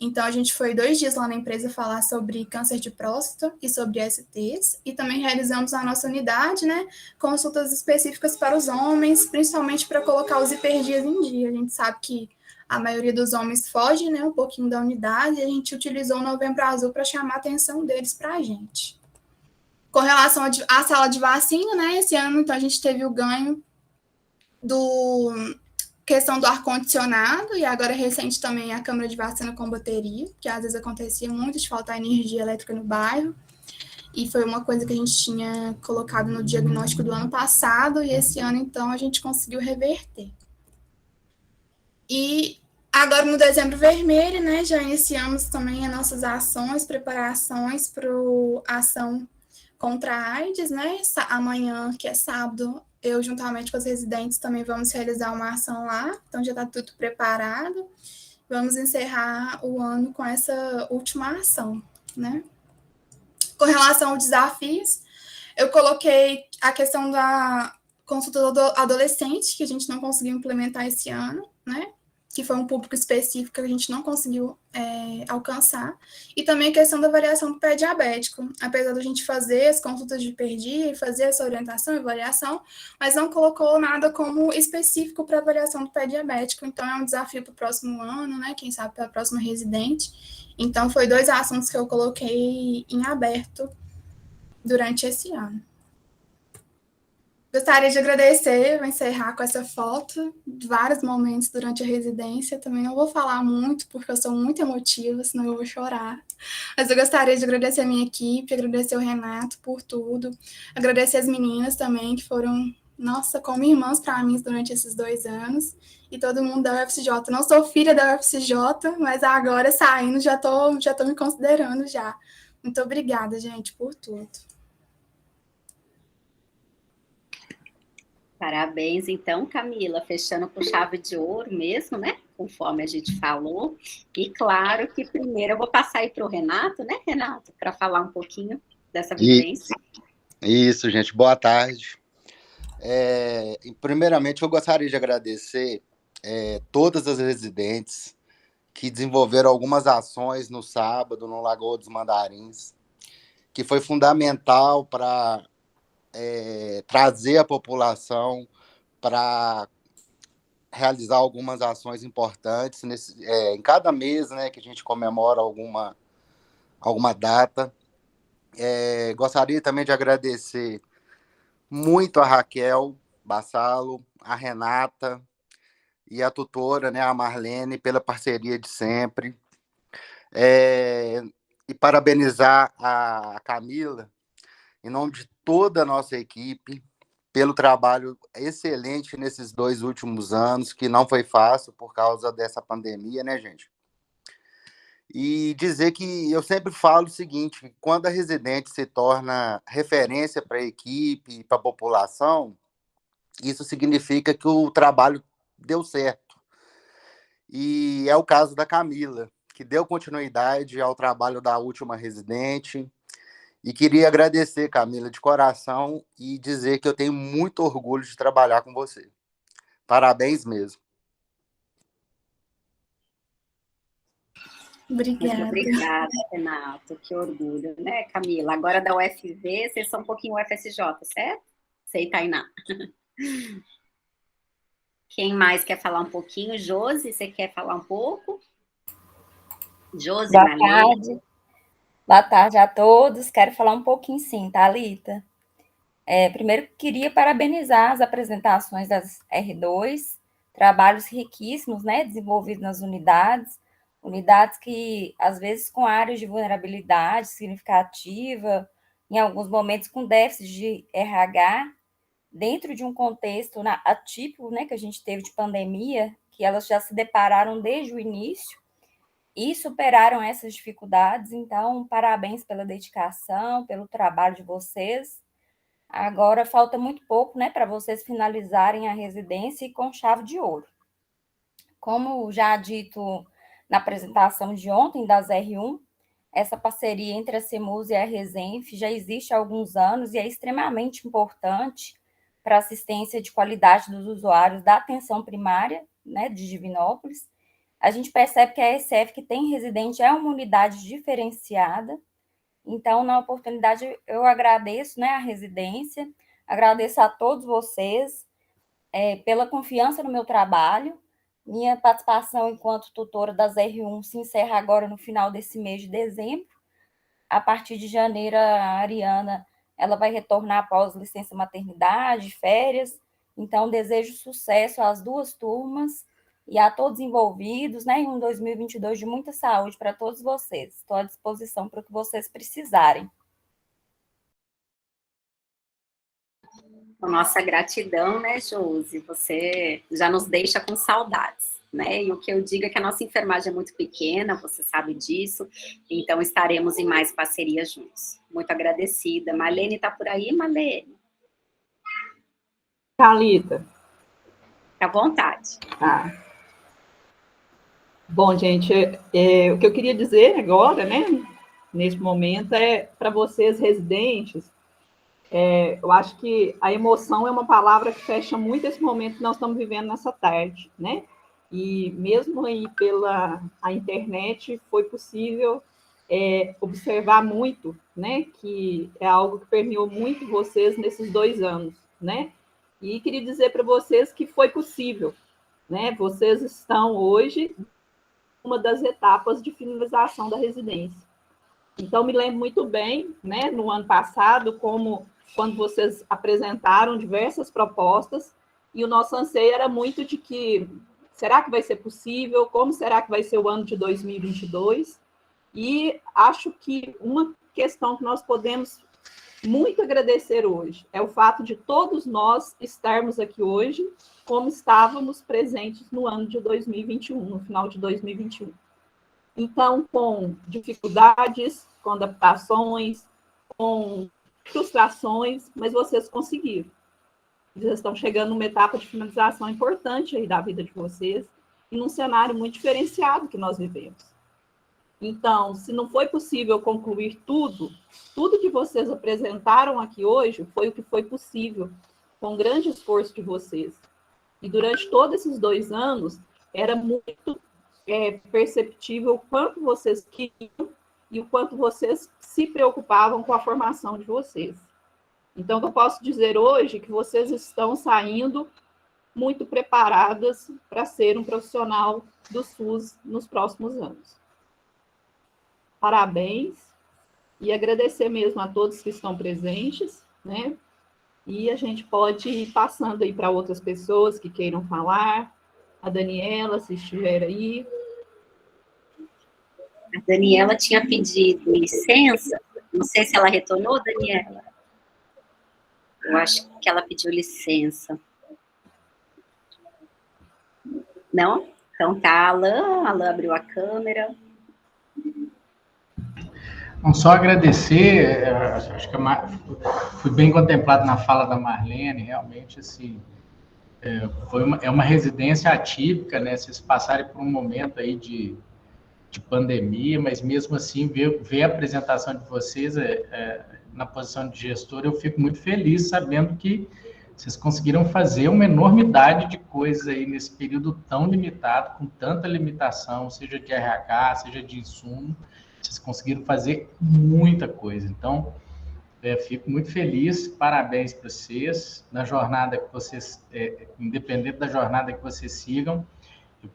Então, a gente foi 2 dias lá na empresa falar sobre câncer de próstata e sobre STs, e também realizamos na nossa unidade, né, consultas específicas para os homens, principalmente para colocar os hiperdias em dia. A gente sabe que a maioria dos homens foge, né, um pouquinho da unidade, e a gente utilizou o Novembro Azul para chamar a atenção deles para a gente. Com relação à sala de vacina, né, esse ano, então, a gente teve o ganho questão do ar-condicionado, e agora recente também a câmara de vacina com bateria, que às vezes acontecia muito de faltar energia elétrica no bairro, e foi uma coisa que a gente tinha colocado no diagnóstico do ano passado, e esse ano, então, a gente conseguiu reverter. E agora, no Dezembro Vermelho, né, já iniciamos também as nossas ações, preparações para a ação contra a AIDS, né? Amanhã, que é sábado, eu, juntamente com os residentes, também vamos realizar uma ação lá, então já está tudo preparado. Vamos encerrar o ano com essa última ação, né? Com relação aos desafios, eu coloquei a questão da consulta do adolescente, que a gente não conseguiu implementar esse ano, né? Que foi um público específico que a gente não conseguiu alcançar, e também a questão da avaliação do pé diabético, apesar da gente fazer as consultas de perdia e fazer essa orientação e avaliação, mas não colocou nada como específico para avaliação do pé diabético, então é um desafio para o próximo ano, né, quem sabe para a próxima residente, então foi 2 assuntos que eu coloquei em aberto durante esse ano. Gostaria de agradecer, vou encerrar com essa foto de vários momentos durante a residência. Também não vou falar muito, porque eu sou muito emotiva, senão eu vou chorar. Mas eu gostaria de agradecer a minha equipe, agradecer o Renato por tudo, agradecer as meninas também, que foram, nossa, como irmãs para mim durante esses 2 anos, e todo mundo da UFCJ. Não sou filha da UFCJ, mas agora, saindo, já tô me considerando já. Muito obrigada, gente, por tudo. Parabéns, então, Camila, fechando com chave de ouro mesmo, né? Conforme a gente falou. E claro que primeiro eu vou passar aí para o Renato, né, Renato, para falar um pouquinho dessa vivência. Isso, gente, boa tarde. Primeiramente, eu gostaria de agradecer todas as residentes que desenvolveram algumas ações no sábado, no Lagoa dos Mandarins, que foi fundamental para trazer a população para realizar algumas ações importantes em cada mês, né, que a gente comemora alguma data. Gostaria também de agradecer muito a Raquel Bassalo, a Renata e a tutora, né, a Marlene, pela parceria de sempre. E parabenizar a Camila, em nome de toda a nossa equipe, pelo trabalho excelente nesses 2 últimos anos, que não foi fácil por causa dessa pandemia, né, gente? E dizer que eu sempre falo o seguinte, quando a residente se torna referência para a equipe e para a população, isso significa que o trabalho deu certo. E é o caso da Camila, que deu continuidade ao trabalho da última residente. E queria agradecer, Camila, de coração, e dizer que eu tenho muito orgulho de trabalhar com você. Parabéns mesmo. Obrigada. Muito obrigada, Renato. Que orgulho, né, Camila? Agora da UFV, vocês são um pouquinho UFSJ, certo? Sei, Tainá. Quem mais quer falar um pouquinho? Josi, você quer falar um pouco? Josi, Boa tarde. Boa tarde a todos. Quero falar um pouquinho, sim, Thalita. Primeiro, queria parabenizar as apresentações das R2, trabalhos riquíssimos, né, desenvolvidos nas unidades que, às vezes, com áreas de vulnerabilidade significativa, em alguns momentos com déficit de RH, dentro de um contexto atípico, né, que a gente teve de pandemia, que elas já se depararam desde o início, e superaram essas dificuldades. Então, parabéns pela dedicação, pelo trabalho de vocês. Agora falta muito pouco, né, para vocês finalizarem a residência e com chave de ouro. Como já dito na apresentação de ontem das R1, essa parceria entre a CEMUS e a Resenf já existe há alguns anos e é extremamente importante para a assistência de qualidade dos usuários da atenção primária, né, de Divinópolis. A gente percebe que a ESF que tem residente é uma unidade diferenciada. Então, na oportunidade, eu agradeço, né, a residência, agradeço a todos vocês pela confiança no meu trabalho. Minha participação enquanto tutora das R1 se encerra agora no final desse mês de dezembro. A partir de janeiro, a Ariana ela vai retornar após licença maternidade, férias. Então, desejo sucesso às duas turmas e a todos envolvidos, né, em um 2022 de muita saúde para todos vocês. Estou à disposição para o que vocês precisarem. Com nossa gratidão, né, Josi? Você já nos deixa com saudades, né? E o que eu digo é que a nossa enfermagem é muito pequena, você sabe disso, então estaremos em mais parcerias juntos. Muito agradecida. Marlene está por aí, Marlene? Thalita. Fica à vontade. Tá. Bom, gente, o que eu queria dizer agora, né, nesse momento, é para vocês residentes, eu acho que a emoção é uma palavra que fecha muito esse momento que nós estamos vivendo nessa tarde, né? E mesmo aí pela a internet foi possível observar muito, né? Que é algo que permeou muito vocês nesses 2 anos, né? E queria dizer para vocês que foi possível, né? Vocês estão hoje uma das etapas de finalização da residência. Então, me lembro muito bem, né, no ano passado, quando vocês apresentaram diversas propostas, e o nosso anseio era muito de que, será que vai ser possível? Como será que vai ser o ano de 2022? E acho que uma questão que nós podemos muito agradecer hoje é o fato de todos nós estarmos aqui hoje como estávamos presentes no ano de 2021, no final de 2021. Então, com dificuldades, com adaptações, com frustrações, mas vocês conseguiram. Vocês estão chegando numa etapa de finalização importante aí da vida de vocês e num cenário muito diferenciado que nós vivemos. Então, se não foi possível concluir tudo que vocês apresentaram aqui hoje foi o que foi possível, com grande esforço de vocês. E durante todos esses 2 anos, era muito perceptível o quanto vocês queriam e o quanto vocês se preocupavam com a formação de vocês. Então, eu posso dizer hoje que vocês estão saindo muito preparadas para ser um profissional do SUS nos próximos anos. Parabéns e agradecer mesmo a todos que estão presentes, né? E a gente pode ir passando aí para outras pessoas que queiram falar. A Daniela, se estiver aí. A Daniela tinha pedido licença, não sei se ela retornou, Daniela. Eu acho que ela pediu licença. Não? Então tá, Alan abriu a câmera. Não só agradecer, acho que fui bem contemplado na fala da Marlene, realmente, assim, é uma residência atípica, né? Vocês passarem por um momento aí de pandemia, mas mesmo assim, ver a apresentação de vocês na posição de gestor, eu fico muito feliz sabendo que vocês conseguiram fazer uma enormidade de coisas aí nesse período tão limitado, com tanta limitação, seja de RH, seja de insumo. Vocês conseguiram fazer muita coisa. Então, fico muito feliz, parabéns para vocês, na jornada que vocês, independente da jornada que vocês sigam,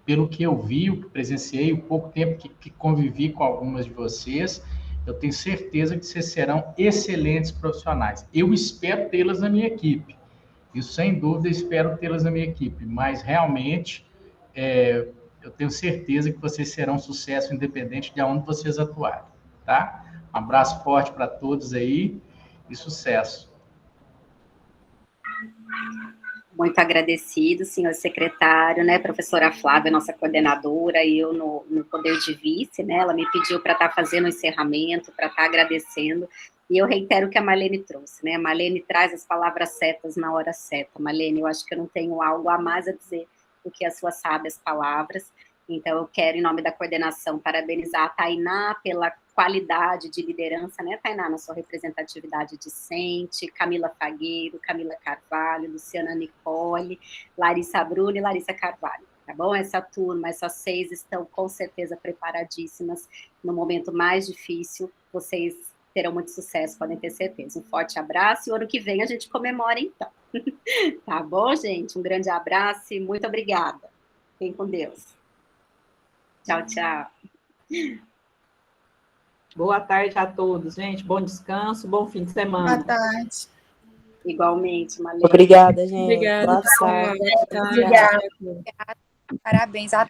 pelo que eu vi, o que presenciei, o pouco tempo que convivi com algumas de vocês, eu tenho certeza que vocês serão excelentes profissionais. Eu espero tê-las na minha equipe. Isso, sem dúvida, espero tê-las na minha equipe, mas realmente eu tenho certeza que vocês serão um sucesso independente de onde vocês atuarem, tá? Um abraço forte para todos aí e sucesso. Muito agradecido, senhor secretário, né, professora Flávia, nossa coordenadora, e eu no poder de vice, né, ela me pediu para estar fazendo o encerramento, para estar agradecendo, e eu reitero o que a Marlene trouxe, né, a Marlene traz as palavras certas na hora certa. Marlene, eu acho que eu não tenho algo a mais a dizer do que as suas sábias palavras, então eu quero, em nome da coordenação, parabenizar a Tainá pela qualidade de liderança, né, Tainá, na sua representatividade discente, Camila Fagueiro, Camila Carvalho, Luciana Nicole, Larissa Bruno e Larissa Carvalho, tá bom? Essa turma, essas 6 estão com certeza preparadíssimas no momento mais difícil, vocês terão muito sucesso, podem ter certeza. Um forte abraço e o ano que vem a gente comemora então. Tá bom, gente? Um grande abraço e muito obrigada. Fiquem com Deus. Tchau, tchau. Boa tarde a todos, gente. Bom descanso, bom fim de semana. Boa tarde. Igualmente, Malê. Obrigada, gente. Obrigada, Boa pessoal. tarde. Boa tarde. Obrigada. Parabéns a